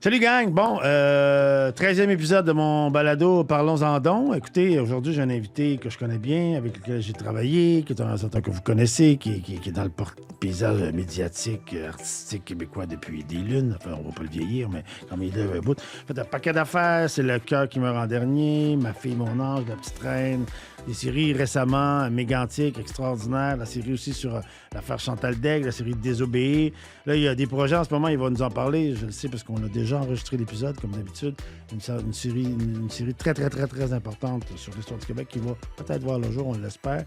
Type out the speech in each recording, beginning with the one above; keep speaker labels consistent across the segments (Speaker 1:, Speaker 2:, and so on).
Speaker 1: Salut gang! Bon, 13e épisode de mon balado Parlons-en donc. Écoutez, aujourd'hui, j'ai un invité que je connais bien, avec lequel j'ai travaillé, qui est un auteur que vous connaissez, qui est dans le paysage médiatique, artistique québécois depuis des lunes. Enfin, on va pas le vieillir, mais comme il lève un bout. Fait un paquet d'affaires, c'est Le cœur qui meurt en dernier, Ma fille, mon ange, La petite reine, des séries récemment, Mégantic, extraordinaire, la série aussi sur l'affaire Chantal Daigle, la série Désobéir. Là, il y a des projets en ce moment, il va nous en parler, je le sais parce qu'on a déjà enregistré l'épisode, comme d'habitude. Une série très, très, très, très importante sur l'histoire du Québec qui va peut-être voir le jour, on l'espère.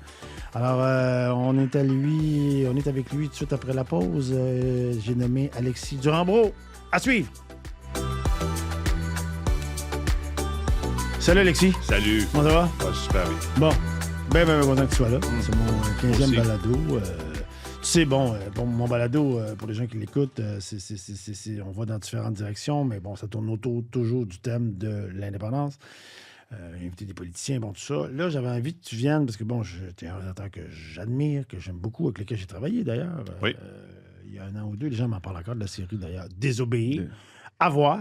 Speaker 1: Alors, on est avec lui tout de suite après la pause. J'ai nommé Alexis Durand-Brault. À suivre! Salut Alexis.
Speaker 2: Salut.
Speaker 1: Comment ça va?
Speaker 2: Va super bien.
Speaker 1: Bon, ben content que tu sois là. C'est mon 15e
Speaker 2: Aussi.
Speaker 1: balado. Tu sais, mon balado, pour les gens qui l'écoutent, on va dans différentes directions, mais bon, ça tourne autour toujours du thème de l'indépendance. Inviter des politiciens, bon, tout ça. Là, j'avais envie que tu viennes, parce que bon, t'es un réalisateur que j'admire, que j'aime beaucoup, avec lequel j'ai travaillé d'ailleurs.
Speaker 2: Oui.
Speaker 1: Il y a 1 an ou 2, les gens m'en parlent encore de la série d'ailleurs, Désobéir. À voir.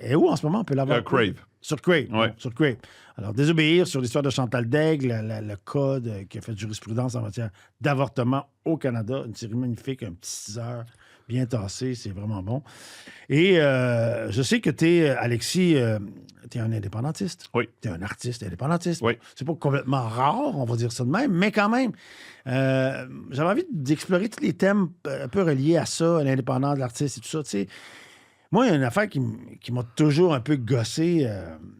Speaker 1: Et où en ce moment on peut l'avoir?
Speaker 2: Crave.
Speaker 1: Sur Crave.
Speaker 2: Ouais.
Speaker 1: Bon, sur Crave. Alors, Désobéir sur l'histoire de Chantal Daigle, le code qui a fait jurisprudence en matière d'avortement au Canada. Une série magnifique, un petit 6 heures bien tassé, c'est vraiment bon. Et je sais que Alexis, t'es un indépendantiste.
Speaker 2: Oui.
Speaker 1: T'es un artiste indépendantiste.
Speaker 2: Oui.
Speaker 1: C'est pas complètement rare, on va dire ça de même, mais quand même, j'avais envie d'explorer tous les thèmes un peu reliés à ça, à l'indépendance de l'artiste et tout ça, tu sais. Moi, il y a une affaire qui m'a toujours un peu gossé.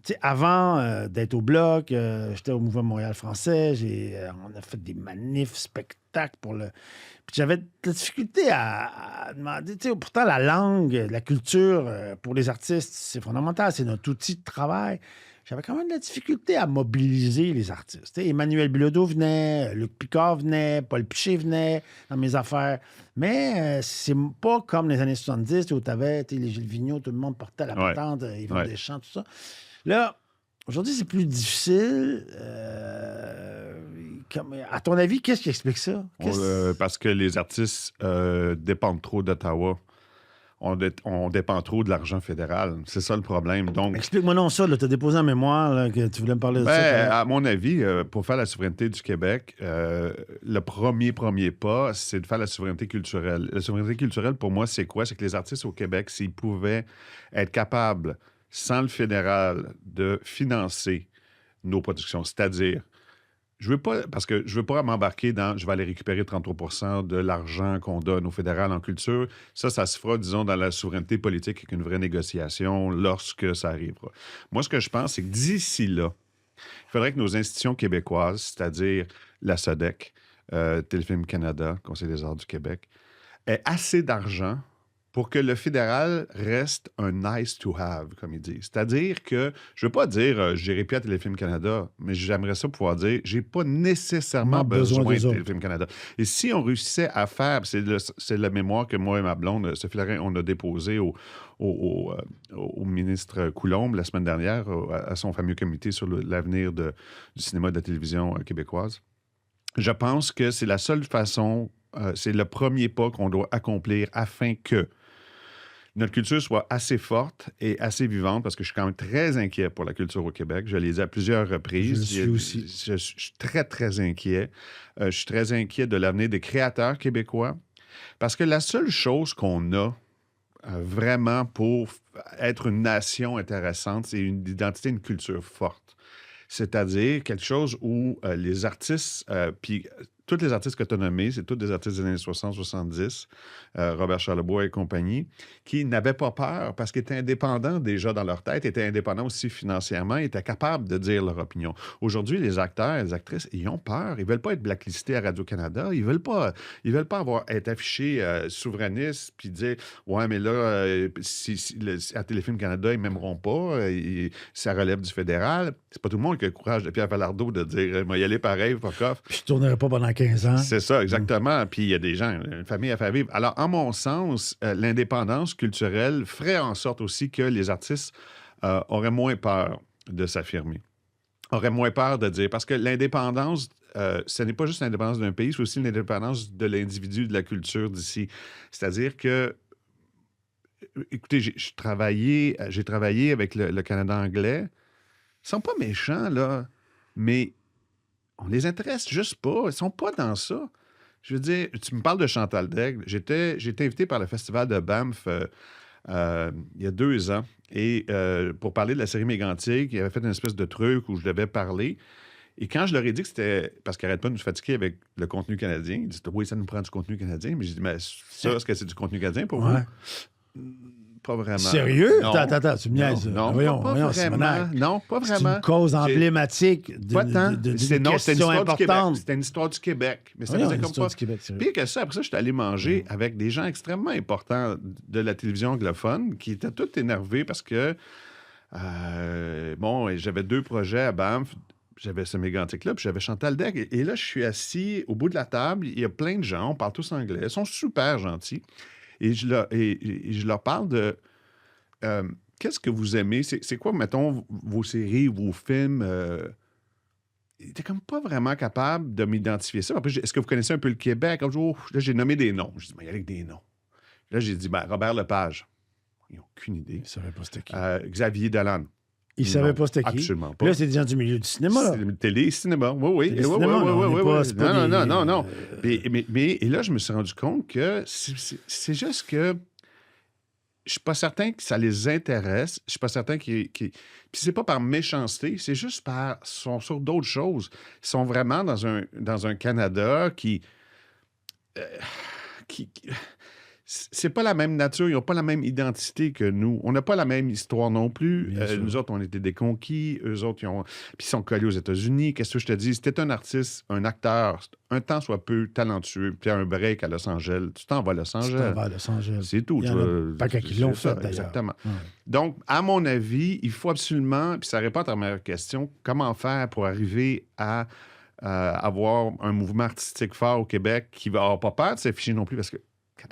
Speaker 1: Tu sais, avant d'être au Bloc, j'étais au Mouvement Montréal français. On a fait des manifs, spectacles pour le... Puis j'avais de la difficulté à demander... Tu sais, pourtant, la langue, la culture, pour les artistes, c'est fondamental. C'est notre outil de travail. J'avais quand même de la difficulté à mobiliser les artistes. Tu sais, Emmanuel Bilodeau venait, Luc Picard venait, Paul Piché venait dans mes affaires. Mais c'est pas comme les années 70 où tu avais les Gilles Vigneault, tout le monde portait la patente, Yvon Deschamps, tout ça. Là, aujourd'hui, c'est plus difficile. À ton avis, qu'est-ce qui explique ça?
Speaker 2: Parce que les artistes dépendent trop d'Ottawa. On dépend trop de l'argent fédéral. C'est ça le problème. Donc,
Speaker 1: explique-moi non ça. Tu as déposé un mémoire là, que tu voulais me parler de ça.
Speaker 2: À mon avis, pour faire la souveraineté du Québec, le premier pas, c'est de faire la souveraineté culturelle. La souveraineté culturelle, pour moi, c'est quoi? C'est que les artistes au Québec, s'ils pouvaient être capables, sans le fédéral, de financer nos productions, c'est-à-dire parce que je veux pas m'embarquer dans je vais aller récupérer 33 % de l'argent qu'on donne au fédéral en culture. Ça se fera, disons, dans la souveraineté politique avec une vraie négociation lorsque ça arrivera. Moi, ce que je pense, c'est que d'ici là, il faudrait que nos institutions québécoises, c'est-à-dire la SODEC, Téléfilm Canada, Conseil des arts du Québec, aient assez d'argent pour que le fédéral reste un nice to have, comme ils disent. C'est-à-dire que, je ne veux pas dire je n'irai plus à Téléfilm Canada, mais j'aimerais ça pouvoir dire j'ai pas nécessairement besoin de Téléfilm Canada. Et si on réussissait à faire, c'est la mémoire que moi et ma blonde, Sophie Lorrain, on a déposé au ministre Coulombe la semaine dernière, à son fameux comité sur l'avenir du cinéma et de la télévision québécoise. Je pense que c'est la seule façon, c'est le premier pas qu'on doit accomplir afin que notre culture soit assez forte et assez vivante, parce que je suis quand même très inquiet pour la culture au Québec. Je l'ai dit à plusieurs reprises.
Speaker 1: Je suis aussi.
Speaker 2: Je suis très, très inquiet. Je suis très inquiet de l'avenir des créateurs québécois, parce que la seule chose qu'on a vraiment pour être une nation intéressante, c'est une identité, une culture forte. C'est-à-dire quelque chose où les artistes, puis tous les artistes que tu as nommés, c'est tous des artistes des années 60-70, Robert Charlebois et compagnie, qui n'avaient pas peur parce qu'ils étaient indépendants déjà dans leur tête, étaient indépendants aussi financièrement, étaient capables de dire leur opinion. Aujourd'hui, les acteurs et les actrices, ils ont peur. Ils veulent pas être blacklistés à Radio-Canada. Ils veulent pas être affichés souverainistes puis dire « Ouais, mais là, à Téléfilm Canada, ils m'aimeront pas. Ça relève du fédéral. » C'est pas tout le monde qui a le courage de Pierre Falardeau de dire « Moi, y aller pareil, fuck off. »
Speaker 1: Je ne tournerai pas pendant 15 ans.
Speaker 2: C'est ça, exactement. Puis il y a des gens, une famille à faire vivre. Alors, en mon sens, l'indépendance culturelle ferait en sorte aussi que les artistes auraient moins peur de s'affirmer. Auraient moins peur de dire... Parce que l'indépendance, ce n'est pas juste l'indépendance d'un pays, c'est aussi l'indépendance de l'individu, de la culture d'ici. C'est-à-dire que écoutez, j'ai travaillé avec le Canada anglais. Ils sont pas méchants, là, mais on les intéresse juste pas. Ils sont pas dans ça. Je veux dire, tu me parles de Chantal Daigle. J'ai été invité par le Festival de Banff il y a 2 ans et pour parler de la série Mégantic, il avait fait une espèce de truc où je devais parler. Et quand je leur ai dit que c'était parce qu'ils n'arrêtent pas de nous fatiguer avec le contenu canadien, ils disaient oui, ça nous prend du contenu canadien. Mais j'ai dit, mais ça, est-ce que c'est du contenu canadien pour vous? Pas vraiment.
Speaker 1: Sérieux?
Speaker 2: Non.
Speaker 1: Attends, tu me niaises.
Speaker 2: Non,
Speaker 1: voyons,
Speaker 2: pas vraiment. Non, pas
Speaker 1: C'est
Speaker 2: vraiment.
Speaker 1: une cause emblématique
Speaker 2: Pas tant.
Speaker 1: d'une
Speaker 2: C'était une
Speaker 1: question
Speaker 2: histoire du Québec.
Speaker 1: importante.
Speaker 2: C'était une histoire du Québec. Mais ça
Speaker 1: Voyons,
Speaker 2: faisait
Speaker 1: une
Speaker 2: comme
Speaker 1: histoire
Speaker 2: pas.
Speaker 1: du Québec, sérieux.
Speaker 2: Pire que ça, après ça, je suis allé manger avec des gens extrêmement importants de la télévision anglophone qui étaient tous énervés parce que, j'avais 2 projets à Banff. J'avais ce Mégantic-là, puis j'avais Chantal Daigle. Et là, je suis assis au bout de la table. Il y a plein de gens, on parle tous anglais. Ils sont super gentils. Et je leur parle de qu'est-ce que vous aimez? C'est quoi, mettons, vos séries, vos films? Ils n'étaient comme pas vraiment capables de m'identifier ça. Après, est-ce que vous connaissez un peu le Québec? Là, j'ai nommé des noms. Je dis, mais il y a avec des noms. Là, j'ai dit, Robert Lepage. Ils n'ont aucune idée.
Speaker 1: Ils ne savaient pas c'était qui.
Speaker 2: Xavier Dolan.
Speaker 1: Ils ne savaient pas c'était qui.
Speaker 2: Absolument pas.
Speaker 1: Puis là, c'est des gens du milieu du cinéma. Là.
Speaker 2: Télé, cinéma. Oui. Non. Et là, je me suis rendu compte que c'est juste que je suis pas certain que ça les intéresse. Je suis pas certain qu'ils... Puis c'est pas par méchanceté, c'est juste par... Ils sont sur d'autres choses. Ils sont vraiment dans un Canada qui c'est pas la même nature, ils n'ont pas la même identité que nous. On n'a pas la même histoire non plus. Nous autres, on était des conquis. Eux autres, puis ils sont collés aux États-Unis. Qu'est-ce que je te dis? Si t'es un artiste, un acteur, un tant soit peu talentueux, puis un break à Los Angeles, tu t'en vas à Los Angeles.
Speaker 1: Tu t'en vas à Los Angeles.
Speaker 2: C'est tout.
Speaker 1: Il y en a pas qui l'ont fait, d'ailleurs.
Speaker 2: Exactement. Ouais. Donc, à mon avis, il faut absolument, puis ça répond à ta meilleure question, comment faire pour arriver à avoir un mouvement artistique fort au Québec qui va avoir pas peur de s'afficher non plus, parce que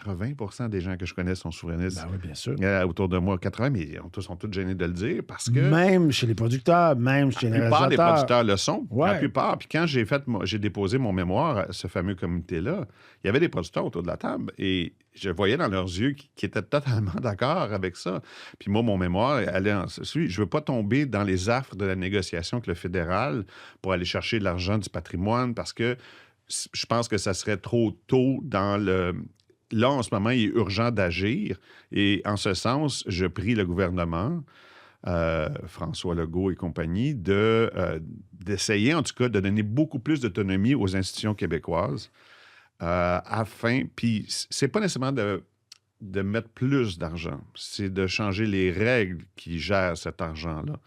Speaker 2: 80% des gens que je connais sont souverainistes.
Speaker 1: Ben oui, bien sûr.
Speaker 2: Autour de moi, 80, mais ils sont tous gênés de le dire parce que...
Speaker 1: Même chez les producteurs, même chez les réalisateurs.
Speaker 2: La plupart des producteurs le sont.
Speaker 1: Ouais.
Speaker 2: La plupart. Puis quand j'ai déposé mon mémoire à ce fameux comité-là, il y avait des producteurs autour de la table et je voyais dans leurs yeux qu'ils étaient totalement d'accord avec ça. Puis moi, mon mémoire allait en celui. Je ne veux pas tomber dans les affres de la négociation avec le fédéral pour aller chercher de l'argent du patrimoine parce que je pense que ça serait trop tôt dans le... Là, en ce moment, il est urgent d'agir. Et en ce sens, je prie le gouvernement, François Legault et compagnie, d'essayer, en tout cas, de donner beaucoup plus d'autonomie aux institutions québécoises afin... Puis, c'est pas nécessairement de mettre plus d'argent. C'est de changer les règles qui gèrent cet argent-là.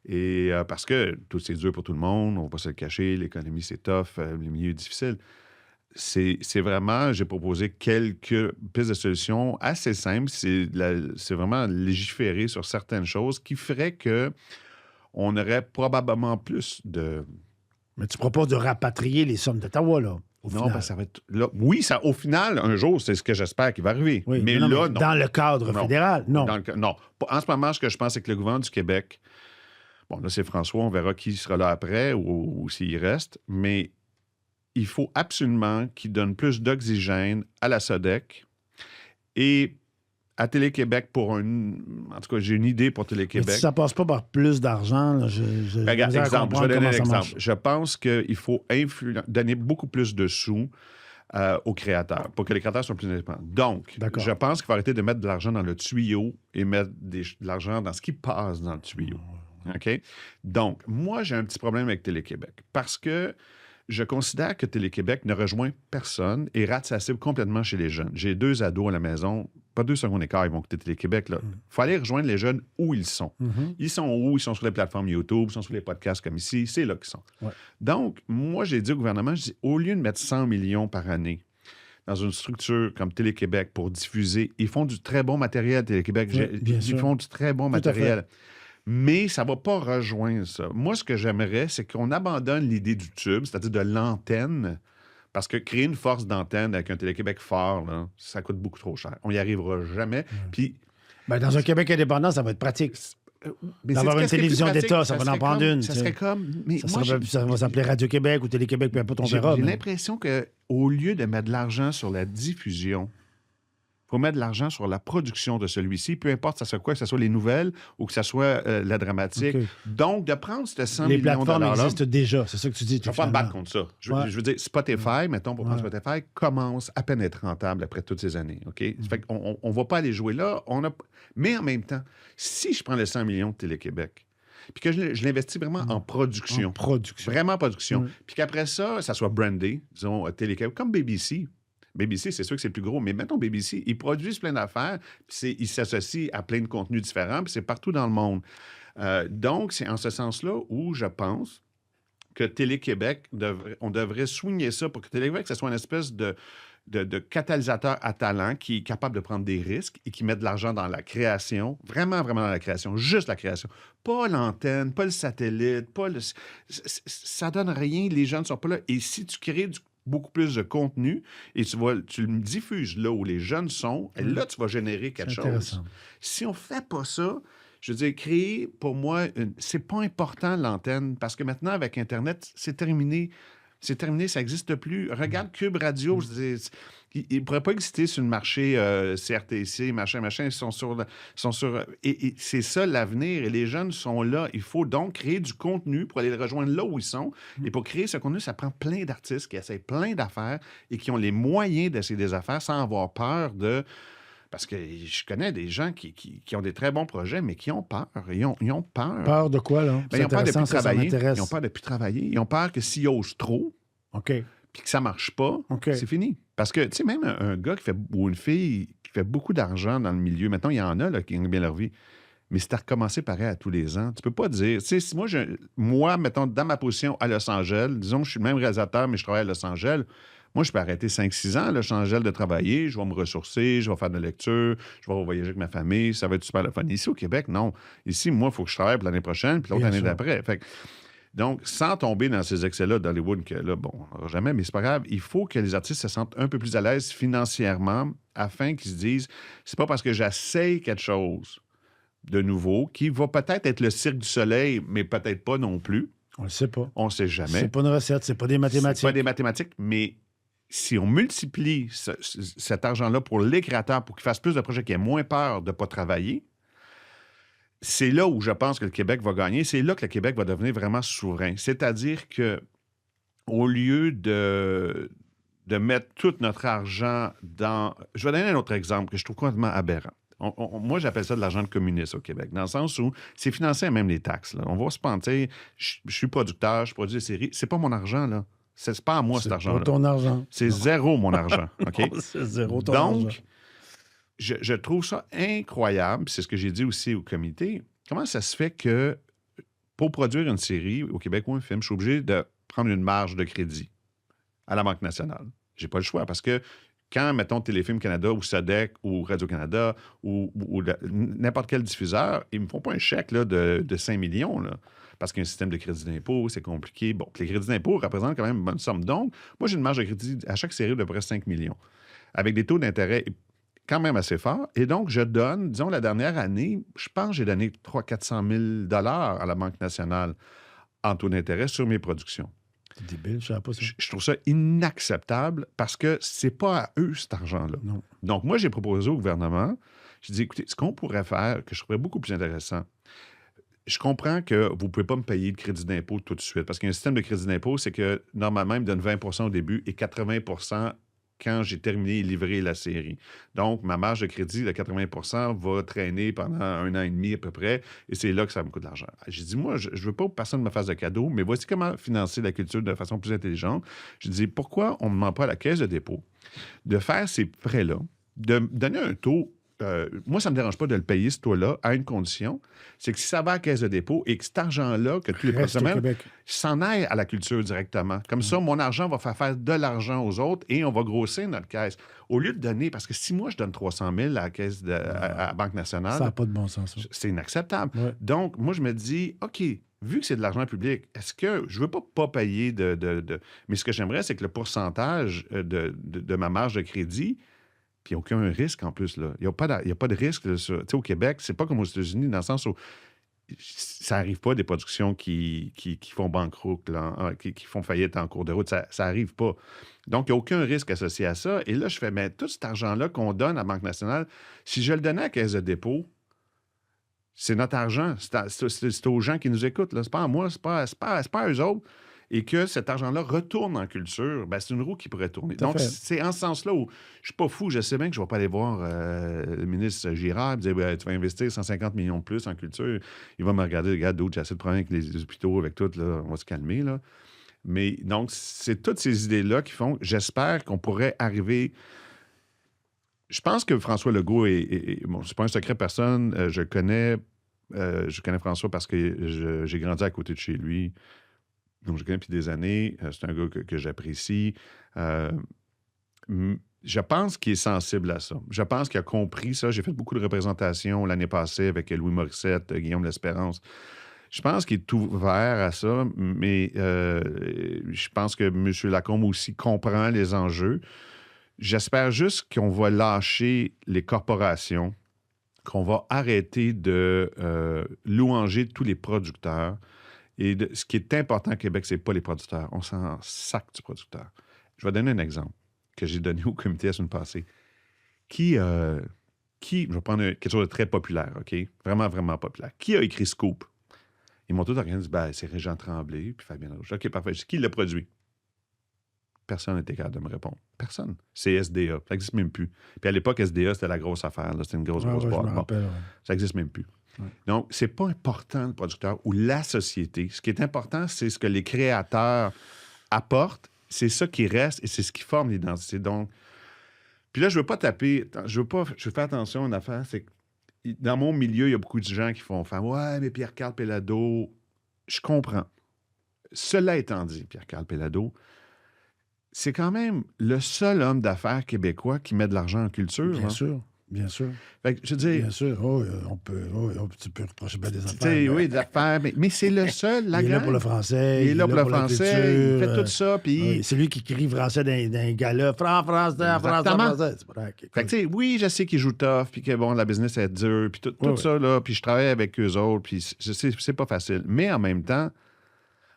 Speaker 2: Et parce que tout c'est dur pour tout le monde, on va pas se le cacher, l'économie, c'est tough, les milieux difficiles. C'est vraiment, j'ai proposé quelques pistes de solutions assez simples. C'est vraiment légiférer sur certaines choses qui ferait qu'on aurait probablement plus de...
Speaker 1: Mais tu proposes de rapatrier les sommes d'Ottawa, là, au final.
Speaker 2: Ben, ça va être... Là, oui, au final, un jour, c'est ce que j'espère qui va arriver.
Speaker 1: Oui,
Speaker 2: mais là, non.
Speaker 1: Dans le cadre fédéral, non.
Speaker 2: Non. En ce moment, ce que je pense, c'est que le gouvernement du Québec... Bon, là, c'est François, on verra qui sera là après ou s'il reste, mais... Il faut absolument qu'il donne plus d'oxygène à la SODEC et à Télé-Québec pour En tout cas, j'ai une idée pour Télé-Québec.
Speaker 1: Mais si ça passe pas par plus d'argent,
Speaker 2: regarde, exemple, je vais donner un exemple. Je pense qu'il faut donner beaucoup plus de sous aux créateurs pour que les créateurs soient plus indépendants. Donc, je pense qu'il faut arrêter de mettre de l'argent dans le tuyau et mettre de l'argent dans ce qui passe dans le tuyau. OK? Donc, moi, j'ai un petit problème avec Télé-Québec parce que je considère que Télé-Québec ne rejoint personne et rate sa cible complètement chez les jeunes. J'ai 2 ados à la maison, pas 2 secondes d'écart, ils vont quitter Télé-Québec. Il faut aller rejoindre les jeunes où ils sont. Ils sont où? Ils sont sur les plateformes YouTube, ils sont sur les podcasts comme ici, c'est là qu'ils sont.
Speaker 1: Ouais.
Speaker 2: Donc, moi, j'ai dit au gouvernement, au lieu de mettre 100 millions par année dans une structure comme Télé-Québec pour diffuser, ils font du très bon matériel, Télé-Québec. Ils font du très bon matériel. Mais ça ne va pas rejoindre ça. Moi, ce que j'aimerais, c'est qu'on abandonne l'idée du tube, c'est-à-dire de l'antenne, parce que créer une force d'antenne avec un Télé-Québec fort, là, ça coûte beaucoup trop cher. On n'y arrivera jamais. Puis,
Speaker 1: dans un Québec indépendant, ça va être pratique. D'avoir une télévision d'État, ça va en prendre une.
Speaker 2: Ça serait comme... Mais
Speaker 1: ça va s'appeler Radio-Québec ou Télé-Québec, peu importe, on verra.
Speaker 2: J'ai l'impression qu'au lieu de mettre de l'argent sur la diffusion, Il faut mettre de l'argent sur la production de celui-ci, peu importe ça soit quoi, que ce soit les nouvelles ou que ce soit la dramatique.
Speaker 1: OK.
Speaker 2: Donc, de prendre ce 100
Speaker 1: Les
Speaker 2: millions de
Speaker 1: plateformes
Speaker 2: dollars-là...
Speaker 1: existent déjà, c'est ça que tu dis.
Speaker 2: Je ne vais pas me battre contre ça. Je veux dire, Spotify, mettons, pour prendre
Speaker 1: Ouais.
Speaker 2: Spotify, commence à peine à être rentable après toutes ces années. OK? Ça fait qu'on ne va pas aller jouer là. Mais en même temps, si je prends les 100 millions de Télé-Québec, puis que je l'investis vraiment en production,
Speaker 1: En production.
Speaker 2: vraiment en production, puis qu'après ça soit brandé, disons, Télé-Québec, comme BBC. BBC, c'est sûr que c'est le plus gros, mais mettons BBC, ils produisent plein d'affaires, puis ils s'associent à plein de contenus différents, puis c'est partout dans le monde. Donc, c'est en ce sens-là où je pense que Télé-Québec, on devrait soigner ça pour que Télé-Québec, ça soit une espèce de catalyseur à talent qui est capable de prendre des risques et qui met de l'argent dans la création, vraiment, vraiment dans la création, juste la création. Pas l'antenne, pas le satellite, pas le... Ça donne rien, les gens ne sont pas là. Et si tu crées beaucoup plus de contenu et tu le diffuses là où les jeunes sont, et là, tu vas générer quelque chose. Si on ne fait pas ça, je veux dire, créer, pour moi, c'est pas important l'antenne, parce que maintenant, avec Internet, c'est terminé. C'est terminé, ça n'existe plus. Regarde Cube Radio, je dis, ils ne pourraient pas exister sur le marché CRTC, machin. Ils sont sur... Et c'est ça l'avenir. Et les jeunes sont là. Il faut donc créer du contenu pour aller les rejoindre là où ils sont. Et pour créer ce contenu, ça prend plein d'artistes qui essayent plein d'affaires et qui ont les moyens d'essayer des affaires sans avoir peur de... Parce que je connais des gens qui ont des très bons projets, mais qui ont peur. Ils ont peur.
Speaker 1: Peur de quoi, là?
Speaker 2: Ils ont peur de plus travailler. Ils ont peur de plus travailler. Ils ont peur que s'ils osent trop,
Speaker 1: OK,
Speaker 2: puis que ça ne marche pas,
Speaker 1: OK.
Speaker 2: c'est fini. Parce que, tu sais, même un gars ou une fille qui fait beaucoup d'argent dans le milieu, maintenant, il y en a là, qui gagnent bien leur vie, mais c'est à recommencer pareil à tous les ans. Tu peux pas dire... Tu sais, si moi, mettons, dans ma position à Los Angeles, disons que je suis le même réalisateur, mais je travaille à Los Angeles, moi, je peux arrêter 5-6 ans à Los Angeles de travailler, je vais me ressourcer, je vais faire de la lecture, je vais voyager avec ma famille, ça va être super le fun. Ici, au Québec, non. Ici, moi, il faut que je travaille pour l'année prochaine, puis l'autre année d'après. Fait que, donc, sans tomber dans ces excès-là d'Hollywood, que là, bon, jamais, mais c'est pas grave, il faut que les artistes se sentent un peu plus à l'aise financièrement afin qu'ils se disent, c'est pas parce que j'essaye quelque chose de nouveau qui va peut-être être le Cirque du Soleil, mais peut-être pas non plus.
Speaker 1: On le sait pas.
Speaker 2: On ne sait jamais.
Speaker 1: C'est pas une recette, c'est pas des mathématiques.
Speaker 2: C'est pas des mathématiques, mais si on multiplie cet argent-là pour les créateurs, pour qu'ils fassent plus de projets, qu'ils aient moins peur de ne pas travailler, c'est là où je pense que le Québec va gagner. C'est là que le Québec va devenir vraiment souverain. C'est-à-dire que au lieu de mettre tout notre argent dans... Je vais donner un autre exemple que je trouve complètement aberrant. Moi, j'appelle ça de l'argent de communiste au Québec, dans le sens où c'est financé à même les taxes. Là. On va se penser, je suis producteur, je produis des séries. C'est pas mon argent, là. C'est pas à moi, cet argent-là.
Speaker 1: C'est ton argent.
Speaker 2: C'est zéro, mon argent. OK?
Speaker 1: Non, c'est zéro ton argent.
Speaker 2: Donc, je trouve ça incroyable, c'est ce que j'ai dit aussi au comité. Comment ça se fait que pour produire une série au Québec ou un film, je suis obligé de prendre une marge de crédit à la Banque nationale? J'ai pas le choix parce que quand, mettons, Téléfilm Canada ou SODEC ou Radio-Canada ou n'importe quel diffuseur, ils ne me font pas un chèque là, de 5 millions, là, parce qu'il y a un système de crédit d'impôt, c'est compliqué. Bon, les crédits d'impôt représentent quand même une bonne somme. Donc, moi, j'ai une marge de crédit à chaque série de près 5 millions, avec des taux d'intérêt quand même assez forts. Et donc, je donne, disons, la dernière année, je pense que j'ai donné 300 000 à 400 000 à la Banque nationale en taux d'intérêt sur mes productions.
Speaker 1: C'est débile, je savais pas ça.
Speaker 2: Je trouve ça inacceptable parce que c'est pas à eux, cet argent-là.
Speaker 1: Non.
Speaker 2: Donc, moi, j'ai proposé au gouvernement, j'ai dit, écoutez, ce qu'on pourrait faire, que je trouverais beaucoup plus intéressant, je comprends que vous ne pouvez pas me payer de crédit d'impôt tout de suite, parce qu'il y a un système de crédit d'impôt, c'est que normalement, il me donne 20 au début et 80 quand j'ai terminé et livré la série. Donc, ma marge de crédit de 80 va traîner pendant 1 an et demi à peu près, et c'est là que ça me coûte de l'argent. J'ai dit, moi, je ne veux pas que personne me fasse de cadeau, mais voici comment financer la culture de façon plus intelligente. Je dis, pourquoi on ne demande pas à la Caisse de dépôt de faire ces prêts-là, de donner un taux... moi, ça ne me dérange pas de le payer, ce taux-là, à une condition, c'est que si ça va à la Caisse de dépôt et que cet argent-là, que tous les professionnels s'en aille à la culture directement. Comme ça, mon argent va faire de l'argent aux autres et on va grossir notre caisse. Au lieu de donner, parce que si moi, je donne 300 000 à la Caisse à la Banque nationale...
Speaker 1: Ça n'a pas de bon sens, ça.
Speaker 2: C'est inacceptable.
Speaker 1: Ouais.
Speaker 2: Donc, moi, je me dis, OK, vu que c'est de l'argent public, est-ce que je ne veux pas payer Mais ce que j'aimerais, c'est que le pourcentage de ma marge de crédit... Puis il n'y a aucun risque en plus. Là. Il n'y a pas de risque. Tu sais, au Québec, c'est pas comme aux États-Unis, dans le sens où ça n'arrive pas des productions qui font banqueroute, là, qui font faillite en cours de route. Ça n'arrive pas. Donc, il n'y a aucun risque associé à ça. Et là, je fais, mais tout cet argent-là qu'on donne à la Banque nationale, si je le donnais à la Caisse de dépôt, c'est notre argent. C'est aux gens qui nous écoutent. Ce n'est pas à moi, c'est pas à eux autres. Et que cet argent-là retourne en culture, ben, c'est une roue qui pourrait tourner. Donc, c'est en ce sens-là où je ne suis pas fou. Je sais bien que je ne vais pas aller voir le ministre Girard et dire ben, tu vas investir 150 millions de plus en culture. Il va me regarder, regarde, d'autres, j'ai assez de problèmes avec les hôpitaux, avec tout, là, on va se calmer. Là. Mais donc, c'est toutes ces idées-là qui font, j'espère qu'on pourrait arriver. Je pense que François Legault bon, c'est pas un secret personne. Je connais François parce que j'ai grandi à côté de chez lui. Donc, je le connais depuis des années. C'est un gars que j'apprécie. Je pense qu'il est sensible à ça. Je pense qu'il a compris ça. J'ai fait beaucoup de représentations l'année passée avec Louis Morissette, Guillaume L'Espérance. Je pense qu'il est ouvert à ça, mais je pense que M. Lacombe aussi comprend les enjeux. J'espère juste qu'on va lâcher les corporations, qu'on va arrêter de louanger tous les producteurs. Et ce qui est important au Québec, c'est pas les producteurs. On s'en sac du producteur. Je vais donner un exemple que j'ai donné au comité la semaine passée. Je vais prendre quelque chose de très populaire, OK? Vraiment, vraiment populaire. Qui a écrit Scoop? Ils m'ont tous regardé et dit, c'est Régent Tremblay puis Fabien Larouche. OK, parfait. Qui l'a produit? Personne n'était capable de me répondre. Personne. C'est SDA. Ça n'existe même plus. Puis à l'époque, SDA, c'était la grosse affaire. Là. C'était une grosse boîte. Bon, ça n'existe même plus. Ouais. Donc, c'est pas important, le producteur ou la société. Ce qui est important, c'est ce que les créateurs apportent. C'est ça qui reste et c'est ce qui forme l'identité. Donc, puis là, je veux pas taper. Je veux faire attention à une affaire. C'est que dans mon milieu, il y a beaucoup de gens qui font faire ouais, mais Pierre-Carl Péladeau, je comprends. Cela étant dit, Pierre-Carl Péladeau, c'est quand même le seul homme d'affaires québécois qui met de l'argent en culture.
Speaker 1: Bien sûr. Bien sûr.
Speaker 2: Fait que, je veux dire,
Speaker 1: bien sûr. Tu peux reprocher bien des affaires.
Speaker 2: Oui, des affaires. Mais c'est le seul, la
Speaker 1: Il est là pour le français.
Speaker 2: Il est là pour le français. Il fait tout ça. Puis...
Speaker 1: c'est lui qui crie français dans un gala. Français. C'est vrai.
Speaker 2: Fait que, oui, je sais qu'il joue tough, puis que, bon, la business est dure, puis tout ça, là. Puis je travaille avec eux autres, puis je sais, c'est pas facile. Mais en même temps,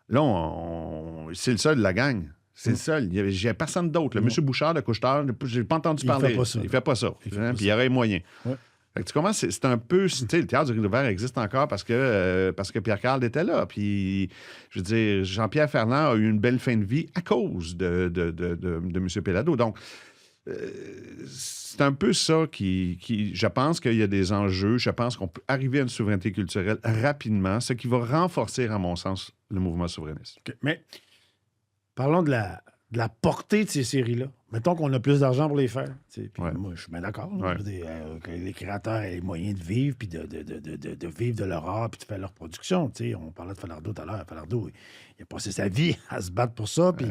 Speaker 2: là, c'est le seul de la gang. C'est le seul. Il n'y a personne d'autre. Le monsieur Bouchard de Couche-Tard, je n'ai pas entendu parler. Il fait pas ça. Puis il y aurait les moyens. Ouais. Fait que tu commences, c'est un peu... Tu sais, le Théâtre du Rideau Vert existe encore parce que Pierre-Carl était là. Puis, je veux dire, Jean-Pierre Ferland a eu une belle fin de vie à cause de M. Péladeau. Donc, c'est un peu ça qui... Je pense qu'il y a des enjeux. Je pense qu'on peut arriver à une souveraineté culturelle rapidement, ce qui va renforcer, à mon sens, le mouvement souverainiste.
Speaker 1: Okay. Mais... Parlons de la portée de ces séries-là. Mettons qu'on a plus d'argent pour les faire. Puis moi, je suis bien d'accord. Ouais. Que les créateurs aient les moyens de vivre, puis de vivre de leur art, puis de faire leur production. On parlait de Falardeau tout à l'heure. Falardeau, il a passé sa vie à se battre pour ça, puis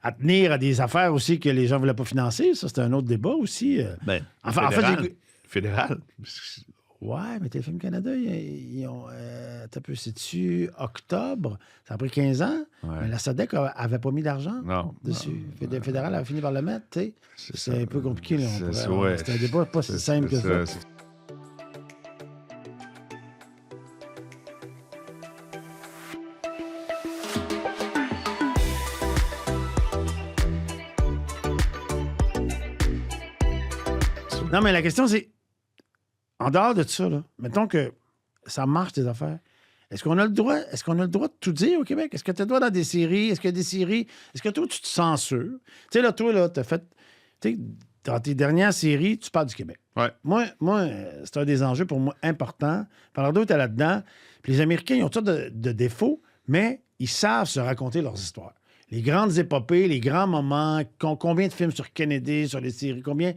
Speaker 1: à tenir à des affaires aussi que les gens ne voulaient pas financer. Ça, c'est un autre débat aussi.
Speaker 2: Fédéral.
Speaker 1: Ouais, mais Téléfilm Canada, ils ont... c'est-tu octobre? Ça a pris 15 ans. Ouais. Mais la SODEC n'avait pas mis d'argent dessus. Le fédéral avait fini par le mettre, tu sais. C'est un peu compliqué. Là, c'est un débat pas si simple que ça. Non, mais la question, c'est... En dehors de ça, là, mettons que ça marche, tes affaires. Est-ce qu'on a le droit de tout dire au Québec? Est-ce que tu as le droit dans des séries? Est-ce qu'il y a des séries? Est-ce que toi, tu te censures? Tu sais, là, toi, là, t'as fait... Tu sais, dans tes dernières séries, tu parles du Québec.
Speaker 2: Ouais.
Speaker 1: Moi, c'est un des enjeux pour moi importants. Falardeau était là-dedans. Puis les Américains, ils ont toutes sortes de défauts, mais ils savent se raconter leurs histoires. Les grandes épopées, les grands moments, combien de films sur Kennedy, sur les séries, combien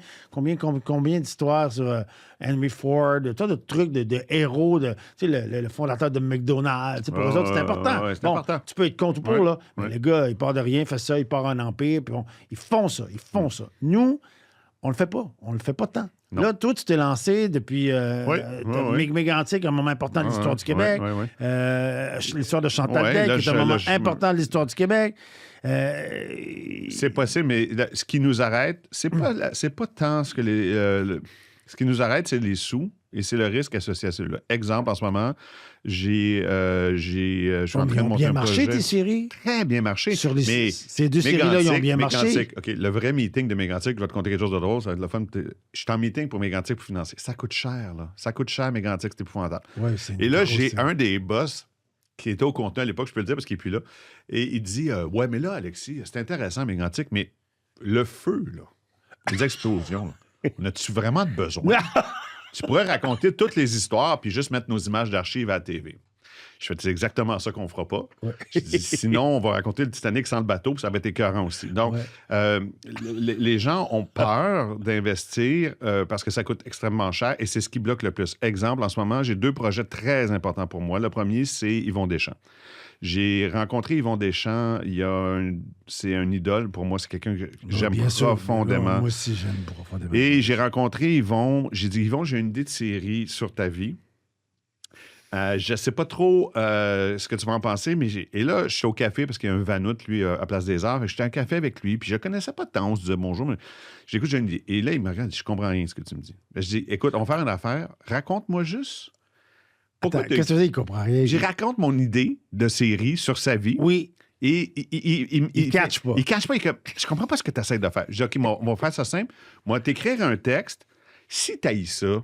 Speaker 1: d'histoires sur Henry Ford, tas de trucs de héros, tu sais, le fondateur de McDonald's. Pour eux autres, c'est important.
Speaker 2: C'est important.
Speaker 1: Tu peux être contre ou pour, là. Mais le gars, il part de rien, fait ça, il part en empire, puis ils font ça. Nous, on le fait pas. On le fait pas tant. Non. Là, toi, tu t'es lancé depuis Mégantic, un moment important de l'histoire du Québec. L'histoire de Chantal Dec, qui est un moment important de l'histoire du Québec.
Speaker 2: C'est possible, mais ce qui nous arrête, c'est pas tant ce que ce qui nous arrête, c'est les sous. Et c'est le risque associé à celui-là. Exemple, en ce moment, je suis en train de
Speaker 1: Ils ont
Speaker 2: monter
Speaker 1: bien
Speaker 2: un
Speaker 1: marché,
Speaker 2: projet.
Speaker 1: tes séries?
Speaker 2: Très bien marché.
Speaker 1: Sur
Speaker 2: Mais
Speaker 1: ces deux séries-là, ils ont bien marché.
Speaker 2: Mégantic, OK, le vrai meeting de Mégantic, je vais te conter quelque chose de drôle, ça va être le fun. Je suis en meeting pour Mégantic pour financer. Ça coûte cher, là. Ça coûte cher, Mégantic, c'est épouvantable.
Speaker 1: Ouais, c'est une
Speaker 2: Et là,
Speaker 1: grosse
Speaker 2: j'ai
Speaker 1: série.
Speaker 2: un des boss qui était au contenu à l'époque, je peux le dire parce qu'il n'est plus là, et il dit ouais, mais là, Alexis, c'est intéressant, Mégantic, mais le feu, là, les explosions, là, on a-tu vraiment de besoin? Tu pourrais raconter toutes les histoires puis juste mettre nos images d'archives à la TV. Je fais, c'est exactement ça qu'on fera pas.
Speaker 1: Ouais.
Speaker 2: Je dis, sinon, on va raconter le Titanic sans le bateau, puis ça va être écœurant aussi. Donc,
Speaker 1: Ouais.
Speaker 2: les gens ont peur d'investir parce que ça coûte extrêmement cher et c'est ce qui bloque le plus. Exemple, en ce moment, j'ai 2 projets très importants pour moi. Le premier, c'est Yvon Deschamps. J'ai rencontré Yvon Deschamps, c'est un idole pour moi, c'est quelqu'un que j'aime
Speaker 1: Bien sûr.
Speaker 2: profondément.
Speaker 1: Moi aussi, j'aime profondément.
Speaker 2: Et j'ai rencontré Yvon, j'ai dit, Yvon, j'ai une idée de série sur ta vie. Je ne sais pas trop ce que tu vas en penser, mais et là, je suis au café parce qu'il y a un Vanout, lui, à Place des Arts. J'étais à un café avec lui, puis je ne connaissais pas tant. On se disait bonjour, mais j'écoute, j'ai une idée. Et là, il me regarde, il dit, je comprends rien de ce que tu me dis. Ben, je dis, écoute, on va faire une affaire. Raconte-moi juste.
Speaker 1: Attends, qu'est-ce que tu veux dire? Il comprend rien.
Speaker 2: J'y raconte mon idée de série sur sa vie.
Speaker 1: Oui.
Speaker 2: Et
Speaker 1: Il catch pas.
Speaker 2: Il catch pas. Je comprends pas ce que tu essaies de faire. Je dis, OK, on va faire ça simple. Moi, t'écrire un texte. Si tu haïs ça,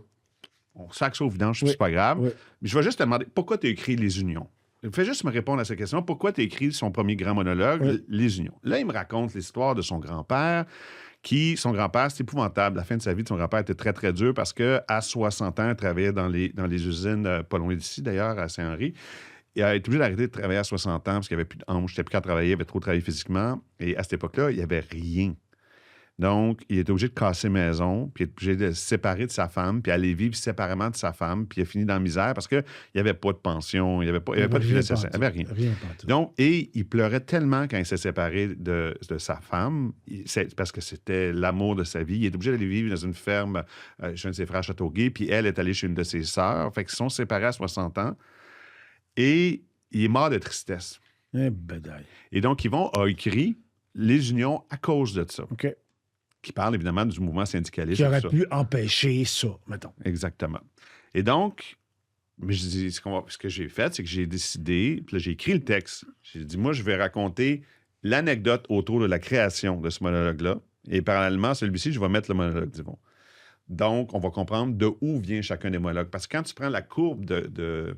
Speaker 2: on sac ça au vidange, c'est pas grave.
Speaker 1: Oui.
Speaker 2: Mais je vais juste te demander pourquoi tu as écrit Les Unions. Fais juste me répondre à cette question. Pourquoi tu as écrit son premier grand monologue, Les Unions? Là, il me raconte l'histoire de son grand-père. Son grand-père, c'est épouvantable. La fin de sa vie de son grand-père était très, très dure parce qu'à 60 ans, il travaillait dans les usines, pas loin d'ici d'ailleurs, à Saint-Henri. Il a été obligé d'arrêter de travailler à 60 ans parce qu'il n'y avait plus de hanches, il n'était plus qu'à travailler, il avait trop travaillé physiquement. Et à cette époque-là, il n'y avait rien. Donc, il était obligé de casser maison, puis il était obligé de se séparer de sa femme, puis aller vivre séparément de sa femme, puis il a fini dans la misère parce qu'il n'y avait pas de pension, il n'y avait pas de filet social, il n'y avait rien. Donc, et il pleurait tellement quand il s'est séparé de sa femme, parce que c'était l'amour de sa vie. Il est obligé d'aller vivre dans une ferme chez un de ses frères Châteauguay, puis elle est allée chez une de ses sœurs. Fait qu'ils sont séparés à 60 ans, et il est mort de tristesse. Et donc, Yvon a écrit Les Unions à cause de ça.
Speaker 1: OK.
Speaker 2: Qui parle évidemment du mouvement syndicaliste.
Speaker 1: Qui aurait pu empêcher ça, mettons.
Speaker 2: Exactement. Et donc, mais je dis, ce que j'ai fait, c'est que j'ai décidé, puis là, j'ai écrit le texte. J'ai dit, moi, je vais raconter l'anecdote autour de la création de ce monologue-là. Et parallèlement, celui-ci, je vais mettre le monologue d'Yvon. Donc, on va comprendre de où vient chacun des monologues. Parce que quand tu prends la courbe de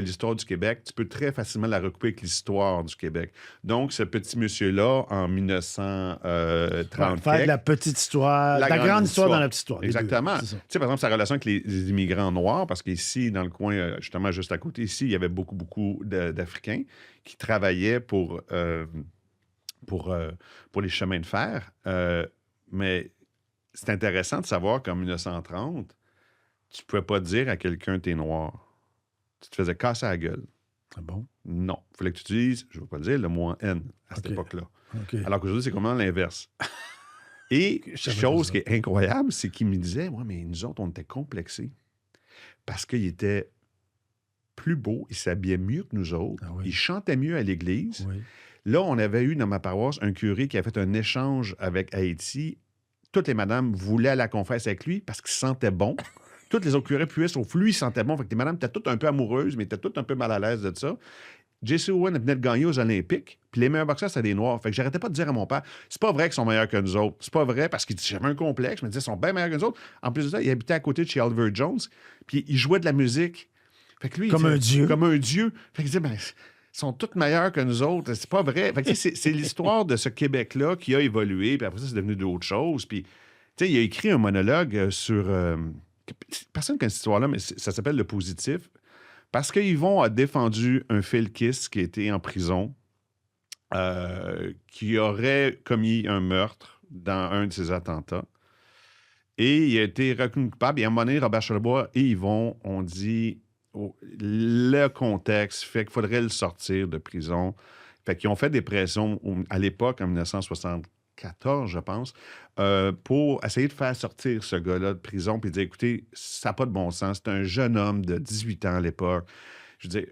Speaker 2: l'histoire du Québec, tu peux très facilement la recouper avec l'histoire du Québec. Donc, ce petit monsieur-là, en 1930...
Speaker 1: faire de la petite histoire, la grande histoire dans la petite histoire.
Speaker 2: Exactement. Tu sais, par exemple, sa relation avec les immigrants noirs, parce qu'ici, dans le coin, justement, juste à côté, ici, il y avait beaucoup, beaucoup d'Africains qui travaillaient pour les chemins de fer. Mais... c'est intéressant de savoir qu'en 1930, tu ne pouvais pas dire à quelqu'un t'es noir. Tu te faisais casser la gueule.
Speaker 1: Ah bon?
Speaker 2: Non. Il fallait que tu dises, je ne veux pas le dire, le mot N à cette époque-là.
Speaker 1: Okay.
Speaker 2: Alors qu'aujourd'hui, c'est complètement l'inverse. Et chose qui est incroyable, c'est qu'il me disait, ouais, mais nous autres, on était complexés. Parce qu'il était plus beau, il s'habillait mieux que nous autres, il chantait mieux à l'église.
Speaker 1: Oui.
Speaker 2: Là, on avait eu dans ma paroisse un curé qui a fait un échange avec Haïti. Toutes les madames voulaient aller à la confesse avec lui parce qu'il sentait bon. Toutes les autres curés puaient, sauf lui, il sentait bon. Fait que les madames étaient toutes un peu amoureuses, mais étaient toutes un peu mal à l'aise de ça. J.C. Owen venait de gagner aux Olympiques, puis les meilleurs boxeurs, c'était des Noirs. Fait que j'arrêtais pas de dire à mon père, c'est pas vrai qu'ils sont meilleurs que nous autres. C'est pas vrai parce qu'il dit, j'avais un complexe. Je me disais, ils sont bien meilleurs que nous autres. En plus de ça, il habitait à côté de chez Oliver Jones, puis il jouait de la musique. Fait que lui,
Speaker 1: comme un dieu.
Speaker 2: Comme un dieu. Fait qu'il disait, ben... sont toutes meilleures que nous autres. C'est pas vrai. Fait que, c'est l'histoire de ce Québec-là qui a évolué, puis après ça, c'est devenu d'autres choses. Puis, tu sais, il a écrit un monologue sur... personne ne connaît cette histoire-là, mais ça s'appelle Le Positif. Parce qu'Yvon a défendu un Phil Kiss qui était en prison, qui aurait commis un meurtre dans un de ses attentats. Et il a été reconnu coupable. Et à un moment donné, Robert Charlebois et Yvon ont dit... le contexte fait qu'il faudrait le sortir de prison. Fait qu'ils ont fait des pressions à l'époque, en 1974, je pense, pour essayer de faire sortir ce gars-là de prison puis dire, écoutez, ça n'a pas de bon sens. C'est un jeune homme de 18 ans à l'époque. Je veux dire,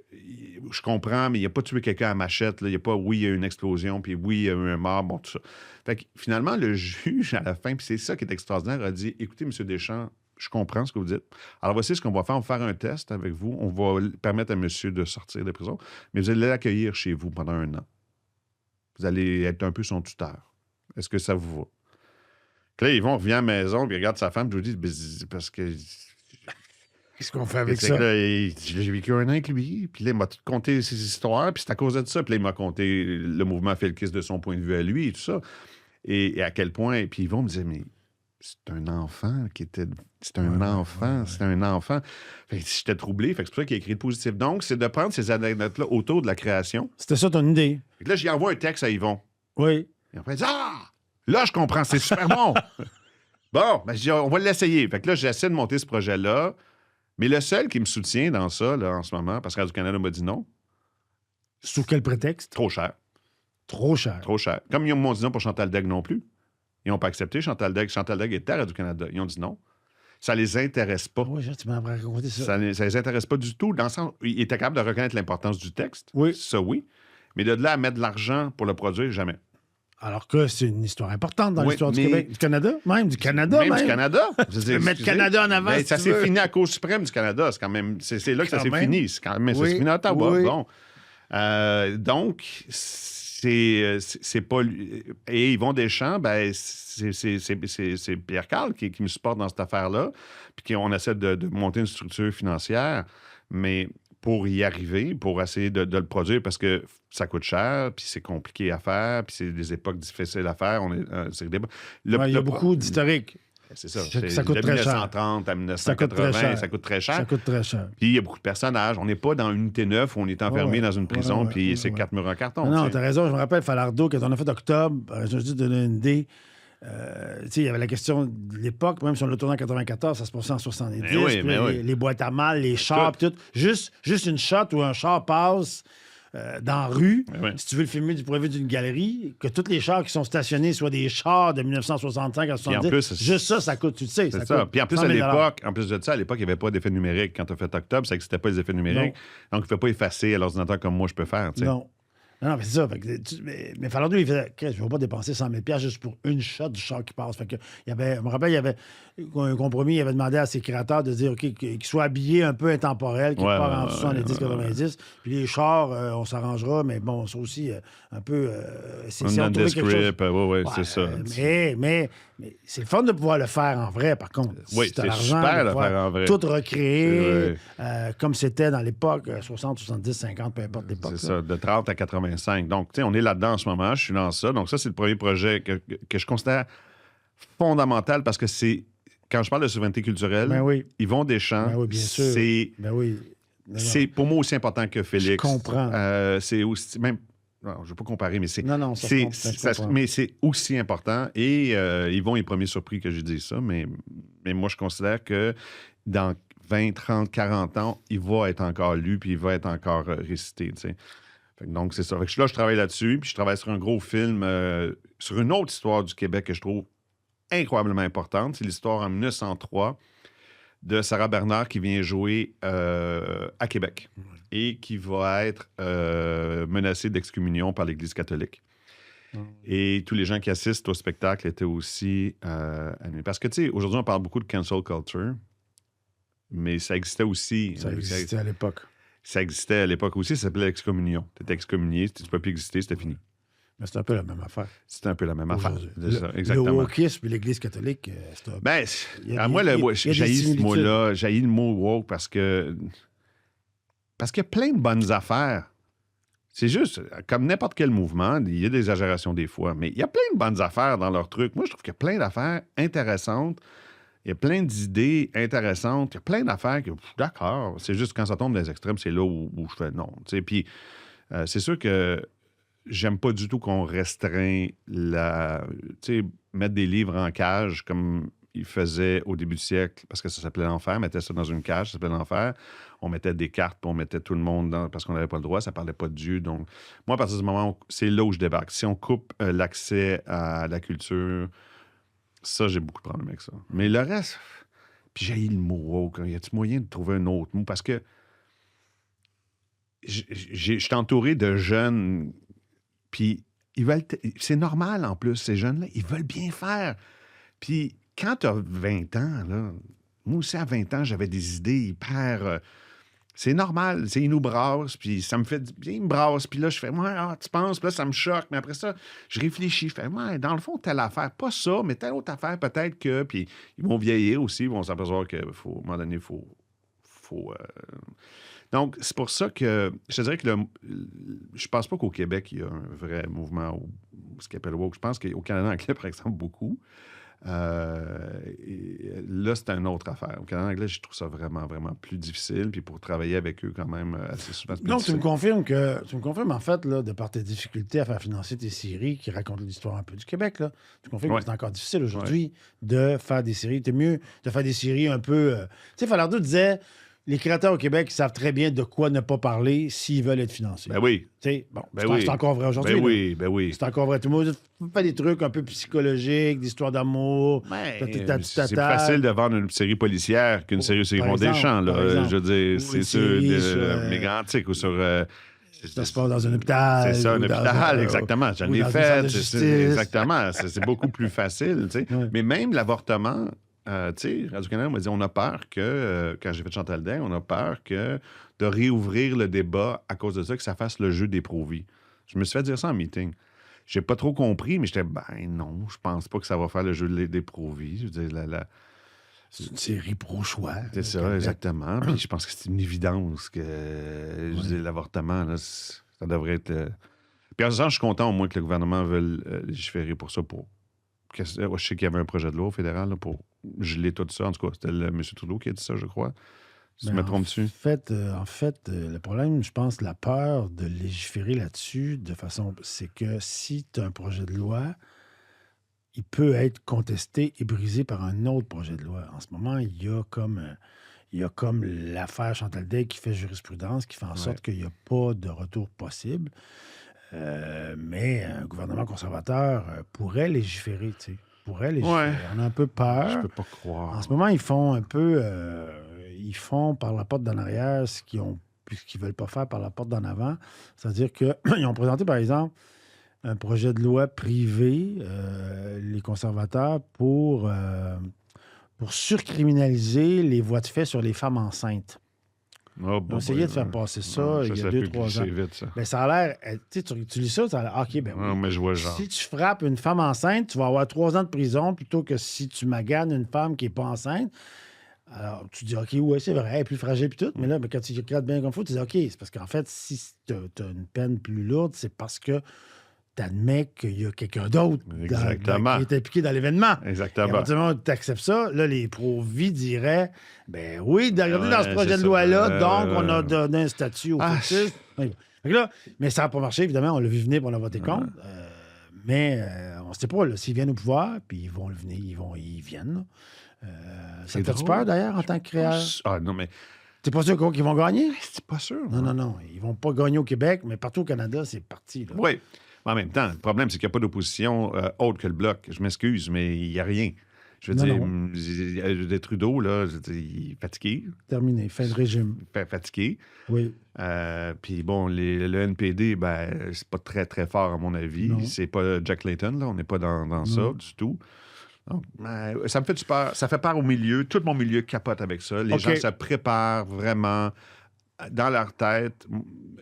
Speaker 2: je comprends, mais il n'a pas tué quelqu'un à machette. Là. Il n'y a pas, oui, il y a eu une explosion, puis oui, il y a eu un mort, tout ça. Fait que finalement, le juge, à la fin, puis c'est ça qui est extraordinaire, a dit, écoutez, M. Deschamps, je comprends ce que vous dites. Alors, voici ce qu'on va faire. On va faire un test avec vous. On va permettre à monsieur de sortir de prison, mais vous allez l'accueillir chez vous pendant 1 an. Vous allez être un peu son tuteur. Est-ce que ça vous va? Puis là, Yvon revient à la maison, puis il regarde sa femme, je vous dis, parce que...
Speaker 1: Qu'est-ce qu'on fait avec
Speaker 2: C'est
Speaker 1: ça?
Speaker 2: que là, j'ai vécu 1 an avec lui, puis là, il m'a tout conté ses histoires, puis c'est à cause de ça. Puis là, il m'a conté le mouvement Felkis de son point de vue à lui et tout ça. Et à quel point... Puis Yvon me disait, mais c'est un enfant qui était... C'est un enfant, c'est un enfant. Fait que j'étais troublé, fait que c'est pour ça qu'il a écrit le positif. Donc, c'est de prendre ces anecdotes-là autour de la création.
Speaker 1: C'était ça ton idée?
Speaker 2: Fait que là, j'y envoie un texte à Yvon.
Speaker 1: Oui.
Speaker 2: Et après, il dit, ah! Là, je comprends, c'est super bon. Bon, ben, je dis, on va l'essayer. Fait que là, j'essaie de monter ce projet-là. Mais le seul qui me soutient dans ça, là, en ce moment, parce que Radio-Canada m'a dit non,
Speaker 1: Sous quel prétexte?
Speaker 2: trop cher.
Speaker 1: Trop cher.
Speaker 2: Trop cher. Comme ils m'ont dit non pour Chantal Degg non plus. Ils n'ont pas accepté Chantal Degg. Chantal Degg était à Radio-Canada. Ils ont dit non. Ça les intéresse pas.
Speaker 1: Oui, tu m'as raconté ça.
Speaker 2: Ça les intéresse pas du tout. Dans le sens, ils étaient capables de reconnaître l'importance du texte.
Speaker 1: Oui.
Speaker 2: Ça, oui. Mais de là à mettre de l'argent pour le produire, jamais.
Speaker 1: Alors que c'est une histoire importante dans
Speaker 2: Oui,
Speaker 1: l'histoire du
Speaker 2: mais-
Speaker 1: Québec. Du Canada? Même du Canada, même.
Speaker 2: Du Canada. Je veux dire,
Speaker 1: mettre
Speaker 2: excusez,
Speaker 1: Canada en avant,
Speaker 2: ben,
Speaker 1: si
Speaker 2: ça
Speaker 1: tu
Speaker 2: s'est
Speaker 1: veux.
Speaker 2: fini à la Cour suprême du Canada. C'est quand même... C'est là que ça
Speaker 1: Quand
Speaker 2: s'est
Speaker 1: même.
Speaker 2: fini. C'est quand même... Ça
Speaker 1: Oui,
Speaker 2: s'est fini à Ottawa.
Speaker 1: oui.
Speaker 2: Bon. Donc, c'est pas... Et Yvon Deschamps, ben, c'est Pierre Carl qui me supporte dans cette affaire-là. Puis qu'on essaie de monter une structure financière. Mais pour y arriver, pour essayer de le produire, parce que ça coûte cher, puis c'est compliqué à faire, puis c'est des époques difficiles à faire. C'est des débats.
Speaker 1: Il y a beaucoup d'historiques.
Speaker 2: C'est ça.
Speaker 1: Ça coûte
Speaker 2: de
Speaker 1: très cher.
Speaker 2: 1930 à
Speaker 1: Ça coûte très
Speaker 2: 1980,
Speaker 1: cher.
Speaker 2: ça coûte très cher.
Speaker 1: Ça coûte très cher.
Speaker 2: Puis il y a beaucoup de personnages. On n'est pas dans une unité 9 où on est enfermé
Speaker 1: Ouais,
Speaker 2: dans une prison,
Speaker 1: ouais,
Speaker 2: puis
Speaker 1: ouais,
Speaker 2: c'est
Speaker 1: ouais.
Speaker 2: 4 murs en carton.
Speaker 1: Non,
Speaker 2: tu sais.
Speaker 1: t'as raison. Je me rappelle, Falardeau, quand on a fait Octobre, je dis de donner une idée. Il y avait la question de l'époque, même si on l'a tourné en 94, ça se passait en 70.
Speaker 2: Mais oui,
Speaker 1: puis
Speaker 2: mais
Speaker 1: les,
Speaker 2: oui.
Speaker 1: les boîtes à mal, les chars, puis tout. Juste une shot où un char passe dans la rue,
Speaker 2: Oui.
Speaker 1: si tu veux le filmer du point de vue d'une galerie, que tous les chars qui sont stationnés soient des chars de 1965 à 70.
Speaker 2: plus,
Speaker 1: juste ça coûte, tu le sais.
Speaker 2: C'est ça.
Speaker 1: coûte
Speaker 2: Puis en plus,
Speaker 1: 100
Speaker 2: à
Speaker 1: 000
Speaker 2: l'époque, en plus de ça, à l'époque, il n'y avait pas d'effet numérique. Quand tu as fait Octobre, ça n'existait pas les effets numériques. Donc, il ne fait pas effacer à l'ordinateur comme moi je peux faire. Tu sais.
Speaker 1: Non. Non, mais c'est ça. Fait que mais Falardeau, il faisait, je ne vais pas dépenser 100 000 juste pour une shot du char qui passe. Fait que, je me rappelle, il y avait un compromis. Il avait demandé à ses créateurs de dire OK, qu'ils soient habillés un peu intemporels, qu'ils partent en 70-90. Puis les chars, on s'arrangera, mais bon, ça aussi, un peu.
Speaker 2: Un
Speaker 1: on trouvait quelque chose.
Speaker 2: nondescript, oui, c'est ça.
Speaker 1: Mais c'est le fun de pouvoir le faire en vrai, par contre.
Speaker 2: Oui,
Speaker 1: Si t'as
Speaker 2: c'est
Speaker 1: l'argent
Speaker 2: super
Speaker 1: de
Speaker 2: de
Speaker 1: pouvoir
Speaker 2: faire en vrai.
Speaker 1: tout recréer,
Speaker 2: C'est
Speaker 1: comme c'était dans l'époque, 60, 70, 50, peu importe l'époque.
Speaker 2: C'est
Speaker 1: là.
Speaker 2: ça, de 30 à 85. Donc, tu sais, on est là-dedans en ce moment. Je suis dans ça. Donc, ça, c'est le premier projet que je considère fondamental parce que c'est, quand je parle de souveraineté culturelle,
Speaker 1: Ben oui.
Speaker 2: Yvon Deschamps,
Speaker 1: Ben oui, bien sûr.
Speaker 2: c'est
Speaker 1: Ben oui. Non,
Speaker 2: c'est pour moi aussi important que Félix.
Speaker 1: Je comprends.
Speaker 2: C'est aussi, même, non, je ne veux pas comparer, mais c'est,
Speaker 1: Non, ça se
Speaker 2: c'est,
Speaker 1: comprend, je
Speaker 2: ça-
Speaker 1: comprends.
Speaker 2: mais c'est aussi important. Et Yvon est premier surpris que je dise ça, mais moi, je considère que dans 20, 30, 40 ans, il va être encore lu, puis il va être encore récité, tu sais. Fait que donc, c'est ça. Fait que là, je travaille là-dessus, puis je travaille sur un gros film, sur une autre histoire du Québec que je trouve incroyablement importante. C'est l'histoire en 1903 de Sarah Bernard qui vient jouer à Québec et qui va être menacée d'excommunion par l'Église catholique. Et tous les gens qui assistent au spectacle étaient aussi animés. Parce que, tu sais, aujourd'hui, on parle beaucoup de cancel culture, mais ça existait aussi.
Speaker 1: Ça existait à l'époque.
Speaker 2: Ça existait à l'époque aussi, ça s'appelait l'excommunion. Tu étais excommunié, tu ne peux plus exister, c'était fini.
Speaker 1: Mais c'est un peu la même affaire.
Speaker 2: C'était un peu la même affaire.
Speaker 1: Aujourd'hui.
Speaker 2: C'est ça,
Speaker 1: Le
Speaker 2: exactement.
Speaker 1: wokisme et l'Église catholique, c'est un...
Speaker 2: Ben,
Speaker 1: Il y a
Speaker 2: à
Speaker 1: des-
Speaker 2: moi,
Speaker 1: il y a des
Speaker 2: j'haïs ce
Speaker 1: similitudes.
Speaker 2: mot-là, j'haïs le mot woke parce qu'il y a plein de bonnes affaires. C'est juste, comme n'importe quel mouvement, il y a des exagérations des fois, mais il y a plein de bonnes affaires dans leur truc. Moi, je trouve qu'il y a plein d'affaires intéressantes. Il y a plein d'idées intéressantes. Il y a plein d'affaires que, d'accord, c'est juste quand ça tombe dans les extrêmes, c'est là où je fais non. Tu sais, puis, c'est sûr que j'aime pas du tout qu'on restreint tu sais, mettre des livres en cage comme ils faisaient au début du siècle, parce que ça s'appelait l'enfer, mettait ça dans une cage, ça s'appelait l'enfer. On mettait des cartes, puis on mettait tout le monde dans, parce qu'on n'avait pas le droit, ça parlait pas de Dieu. Donc, moi, à partir du moment où c'est là où je débarque. Si on coupe l'accès à la culture, ça, j'ai beaucoup de problèmes avec ça. Mais le reste, puis j'ai le mot woke. Y a-t-il moyen de trouver un autre mot? Parce que je suis entouré de jeunes, puis c'est normal en plus, ces jeunes-là, ils veulent bien faire. Puis quand tu as 20 ans, là, moi aussi, à 20 ans, j'avais des idées hyper... c'est normal, ils nous brassent, puis ça me fait du bien, ils me brassent, puis là, je fais, ouais, tu penses, puis là, ça me choque, mais après ça, je réfléchis, je fais, ouais, dans le fond, telle affaire, pas ça, mais telle autre affaire, peut-être que, puis ils vont vieillir aussi, ils vont s'apercevoir qu'à un moment donné, Donc, c'est pour ça que je te dirais que je pense pas qu'au Québec, il y a un vrai mouvement, ce qu'on appelle woke. Je pense qu'au Canada anglais, par exemple, beaucoup. Là, c'est une autre affaire. Au Canada anglais, je trouve ça vraiment, vraiment plus difficile. Puis pour travailler avec eux, quand même, assez souvent, c'est plus
Speaker 1: Donc,
Speaker 2: difficile.
Speaker 1: tu me confirmes, en fait, là, de par tes difficultés à faire financer tes séries qui racontent l'histoire un peu du Québec, là, tu confirmes
Speaker 2: Ouais.
Speaker 1: que c'est encore difficile aujourd'hui de faire des séries. T'es mieux de faire des séries un peu... Tu sais, Falardeau disait, les créateurs au Québec savent très bien de quoi ne pas parler s'ils veulent être financés.
Speaker 2: Ben oui.
Speaker 1: Tu sais, bon,
Speaker 2: Ben
Speaker 1: c'est
Speaker 2: oui.
Speaker 1: c'est encore vrai aujourd'hui.
Speaker 2: Ben
Speaker 1: là.
Speaker 2: oui, ben oui.
Speaker 1: C'est encore vrai. Tout le monde fait des trucs un peu psychologiques, d'histoires d'amour.
Speaker 2: Ben,
Speaker 1: tatata.
Speaker 2: c'est plus facile de vendre une série policière qu'une série sur
Speaker 1: Par
Speaker 2: Yvon
Speaker 1: exemple,
Speaker 2: Deschamps.
Speaker 1: par
Speaker 2: Là.
Speaker 1: exemple.
Speaker 2: Je veux dire,
Speaker 1: Ou
Speaker 2: c'est
Speaker 1: une
Speaker 2: sûr,
Speaker 1: série sur,
Speaker 2: mégantique ou sur...
Speaker 1: Ça se passe dans un hôpital.
Speaker 2: C'est ça, un
Speaker 1: ou dans
Speaker 2: hôpital, exactement. J'en
Speaker 1: ou
Speaker 2: ai
Speaker 1: dans une salle
Speaker 2: fait.
Speaker 1: de
Speaker 2: C'est
Speaker 1: justice.
Speaker 2: exactement. C'est beaucoup plus facile. Tu sais.
Speaker 1: Ouais.
Speaker 2: Mais même l'avortement, tu sais, Radio-Canada m'a dit on a peur que, quand j'ai fait Chantal Dain, on a peur que de réouvrir le débat à cause de ça, que ça fasse le jeu des pro-vie. Je me suis fait dire ça en meeting. J'ai pas trop compris, mais j'étais, ben non, je pense pas que ça va faire le jeu des pro-vie. Je veux dire,
Speaker 1: C'est une série pro-choix.
Speaker 2: c'est ça,
Speaker 1: Québec.
Speaker 2: exactement. Puis je pense que c'est une évidence que je veux dire, l'avortement, là, ça devrait être. Puis en ce sens, je suis content au moins que le gouvernement veuille légiférer pour ça. Je sais qu'il y avait un projet de loi au fédéral là, pour geler tout ça. En tout cas, c'était M. Trudeau qui a dit ça, je crois. Si je me trompe dessus.
Speaker 1: En fait, le problème, je pense, la peur de légiférer là-dessus, de façon, c'est que si tu as un projet de loi, il peut être contesté et brisé par un autre projet de loi. En ce moment, il y a comme l'affaire Chantal Day qui fait jurisprudence, qui fait en sorte qu'il n'y a pas de retour possible. Mais un gouvernement conservateur pourrait légiférer, tu sais. Pourrait légiférer.
Speaker 2: Ouais.
Speaker 1: On a un peu peur.
Speaker 2: Je peux pas croire.
Speaker 1: En ce moment, ils font un peu... ils font par la porte d'en arrière ce qu'ils ne veulent pas faire par la porte d'en avant. C'est-à-dire qu'ils ont présenté, par exemple, un projet de loi privé, les conservateurs, pour surcriminaliser les voies de fait sur les femmes enceintes.
Speaker 2: Oh,
Speaker 1: Ils ont essayé de faire passer ça il y a 2-3 ans.
Speaker 2: Vite, ça.
Speaker 1: Ben, ça a l'air... Tu lis ça, ça a l'air... OK, ben oui.
Speaker 2: Non, mais je vois le genre.
Speaker 1: Si tu frappes une femme enceinte, tu vas avoir 3 ans de prison plutôt que si tu maganes une femme qui n'est pas enceinte. Alors, tu dis, OK, ouais, c'est vrai, elle est plus fragile puis tout. Mais là, quand tu regardes bien comme il faut, tu dis, OK, c'est parce qu'en fait, si tu as une peine plus lourde, c'est parce que tu admets qu'il y a quelqu'un d'autre
Speaker 2: Exactement.
Speaker 1: qui est impliqué dans l'événement. Et à
Speaker 2: Exactement.
Speaker 1: partir du moment où tu acceptes ça, là, les pro-vie diraient, ben oui, regardez dans ce
Speaker 2: Ouais,
Speaker 1: projet
Speaker 2: c'est
Speaker 1: de
Speaker 2: ça.
Speaker 1: loi-là, donc on a donné un statut au fœtus. Oui. Fait que là, mais ça n'a pas marché, évidemment, on l'a vu venir, puis on a voté contre. Mais on ne sait pas, là, s'ils viennent au pouvoir, puis ils vont le venir, ils viennent. Ça te fait
Speaker 2: drôle.
Speaker 1: peur, d'ailleurs, en tant que créateur?
Speaker 2: Ah non, mais
Speaker 1: T'es pas sûr qu'ils vont gagner?
Speaker 2: c'est pas sûr.
Speaker 1: Non, non, non. Ils vont pas gagner au Québec, mais partout au Canada, c'est parti. Là.
Speaker 2: Oui. En même temps, le problème, c'est qu'il n'y a pas d'opposition autre que le Bloc. Je m'excuse, mais il n'y a rien. Je veux dire, Trudeau, là, il est fatigué.
Speaker 1: Terminé. Fin de régime.
Speaker 2: Fatigué.
Speaker 1: Oui.
Speaker 2: Puis bon, le NPD, ben, c'est pas très, très fort, à mon avis.
Speaker 1: Non.
Speaker 2: C'est pas Jack Layton, là. On n'est pas dans ça du tout. Donc, ça me fait peur. Ça fait peur au milieu. Tout mon milieu capote avec ça. Les gens se préparent vraiment. Dans leur tête,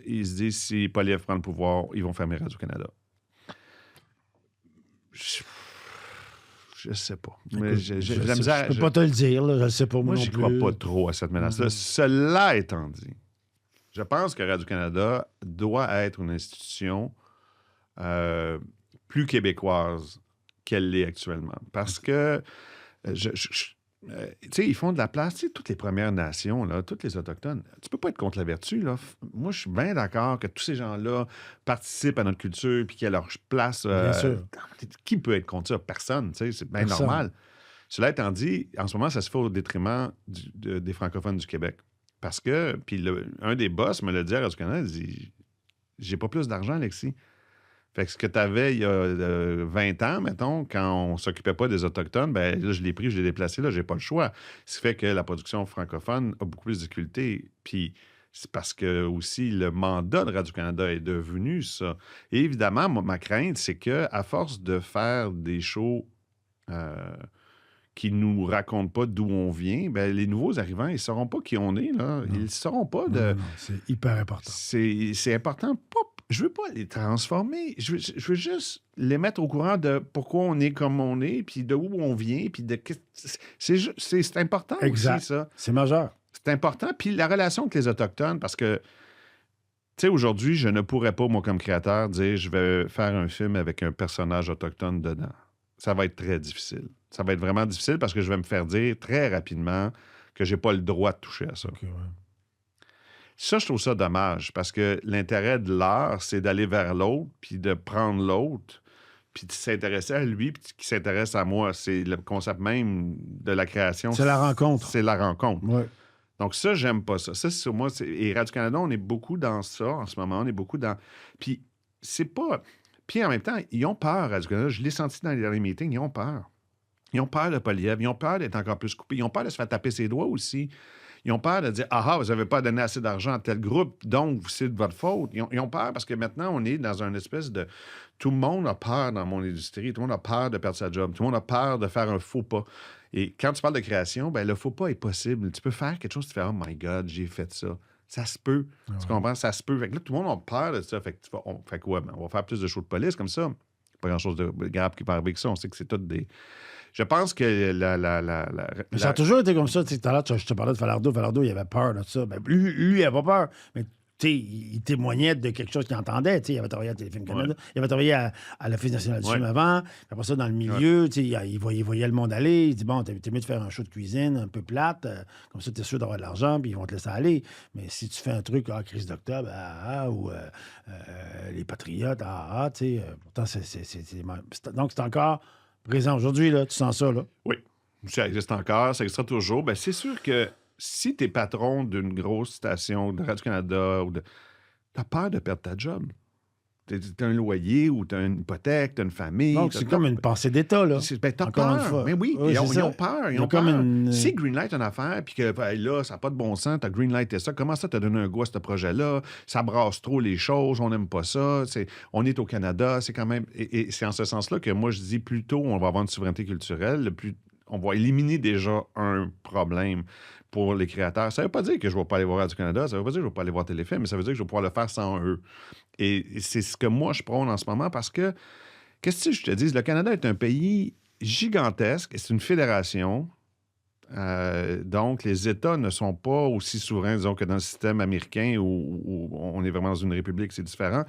Speaker 2: ils se disent si Poilievre prend le pouvoir, ils vont fermer Radio-Canada. Je sais pas. Mais
Speaker 1: je peux pas te le dire, là, je le sais pas.
Speaker 2: Moi,
Speaker 1: non
Speaker 2: j'y
Speaker 1: plus.
Speaker 2: crois pas trop à cette menace-là. Cela étant dit, je pense que Radio-Canada doit être une institution plus québécoise qu'elle l'est actuellement. Parce que, tu sais, ils font de la place. Tu sais, toutes les Premières Nations, là, toutes les Autochtones, tu peux pas être contre la vertu, là. Moi, je suis bien d'accord que tous ces gens-là participent à notre culture puis qu'il y a leur place.
Speaker 1: Bien sûr.
Speaker 2: Qui peut être contre ça? Personne, tu sais, c'est bien
Speaker 1: Personne.
Speaker 2: normal. Cela étant dit, en ce moment, ça se fait au détriment des francophones du Québec. Parce que, puis un des boss me l'a dit à Radio-Canada, il dit « J'ai pas plus d'argent, Alexis. » Fait que ce que tu avais il y a 20 ans, mettons, quand on s'occupait pas des Autochtones, ben là, je l'ai pris, je l'ai déplacé, là, j'ai pas le choix. Ce qui fait que la production francophone a beaucoup plus de difficultés. Puis c'est parce que aussi le mandat de Radio-Canada est devenu ça. Et évidemment, ma crainte, c'est qu'à force de faire des shows qui nous racontent pas d'où on vient, ben les nouveaux arrivants, ils sauront pas qui on est, là.
Speaker 1: Non.
Speaker 2: Ils ne sauront pas
Speaker 1: Non, c'est hyper important.
Speaker 2: C'est important. Je veux pas les transformer. Je veux juste les mettre au courant de pourquoi on est comme on est, puis de où on vient, puis de... C'est important
Speaker 1: Exact.
Speaker 2: aussi, ça.
Speaker 1: C'est majeur.
Speaker 2: C'est important. Puis la relation avec les Autochtones, parce que, tu sais, aujourd'hui, je ne pourrais pas, moi, comme créateur, dire je vais faire un film avec un personnage autochtone dedans. Ça va être très difficile. Ça va être vraiment difficile parce que je vais me faire dire très rapidement que j'ai pas le droit de toucher à ça.
Speaker 1: Okay, ouais.
Speaker 2: Ça, je trouve ça dommage parce que l'intérêt de l'art, c'est d'aller vers l'autre, puis de prendre l'autre, puis de s'intéresser à lui, puis qui s'intéresse à moi. C'est le concept même de la création.
Speaker 1: C'est la rencontre.
Speaker 2: C'est la rencontre.
Speaker 1: Ouais.
Speaker 2: Donc ça, j'aime pas ça. Ça, c'est sur moi. Et Radio-Canada, on est beaucoup dans ça en ce moment. On est beaucoup dans... Puis c'est pas... Puis en même temps, ils ont peur, Radio-Canada. Je l'ai senti dans les derniers meetings, ils ont peur. Ils ont peur de Poliev. Ils ont peur d'être encore plus coupés. Ils ont peur de se faire taper ses doigts aussi. Ils ont peur de dire « Ah, vous n'avez pas donné assez d'argent à tel groupe, donc c'est de votre faute. » Ils ont peur parce que maintenant, on est dans une espèce de... Tout le monde a peur dans mon industrie. Tout le monde a peur de perdre sa job. Tout le monde a peur de faire un faux pas. Et quand tu parles de création, ben le faux pas est possible. Tu peux faire quelque chose, tu fais « Oh my God, j'ai fait ça. » Ça se peut.
Speaker 1: Ouais.
Speaker 2: Tu comprends? Ça se peut. Fait que là, tout le monde a peur de ça. Fait que on fait quoi? Ben, on va faire plus de shows de police comme ça. Pas grand-chose de grave qui peut arriver avec ça. On sait que c'est tout des... Je pense que
Speaker 1: Mais ça a toujours été comme ça. Tu sais, tout à l'heure, je te parlais de Falardeau. Falardeau, il avait peur de ça. Ben, lui, il n'avait pas peur. Mais tu sais, il témoignait de quelque chose qu'il entendait. Tu sais, il avait travaillé à Téléfilm Canada. Il avait travaillé à l'Office national du film avant. Après ça, dans le milieu, tu sais, il voyait le monde aller. Il dit, bon, t'es mieux de faire un show de cuisine un peu plate. Comme ça, t'es sûr d'avoir de l'argent, puis ils vont te laisser aller. Mais si tu fais un truc, Crise d'octobre, ou Les Patriotes, tu sais, pourtant, donc c'est encore... Présent aujourd'hui, là, tu sens ça, là?
Speaker 2: Oui, ça existe encore, ça existera toujours. Ben, c'est sûr que si tu es patron d'une grosse station de Radio-Canada, t'as peur de perdre ta job. T'as un loyer ou t'as une hypothèque, t'as une famille.
Speaker 1: Donc, c'est comme une pensée d'État, là.
Speaker 2: T'as
Speaker 1: Encore
Speaker 2: peur.
Speaker 1: une fois.
Speaker 2: Mais oui,
Speaker 1: Oui,
Speaker 2: ils ont
Speaker 1: ça.
Speaker 2: peur. Ils
Speaker 1: Ils ont
Speaker 2: ont
Speaker 1: comme
Speaker 2: peur.
Speaker 1: une-
Speaker 2: Si Greenlight une affaire, puis que là, ça n'a pas de bon sens, t'as Greenlighté ça, comment ça t'as donné un goût à ce projet-là? Ça brasse trop les choses, on n'aime pas ça. On est au Canada, c'est quand même... Et c'est en ce sens-là que moi, je dis plutôt on va avoir une souveraineté culturelle, on va éliminer déjà un problème pour les créateurs. Ça ne veut pas dire que je ne vais pas aller voir Radio-Canada, ça ne veut pas dire que je ne vais pas aller voir Téléfilm, mais ça veut dire que je vais pouvoir le faire sans eux. Et c'est ce que moi, je prône en ce moment parce que, qu'est-ce que je te dis? Le Canada est un pays gigantesque, c'est une fédération. Donc, les États ne sont pas aussi souverains, disons, que dans le système américain où on est vraiment dans une république, c'est différent.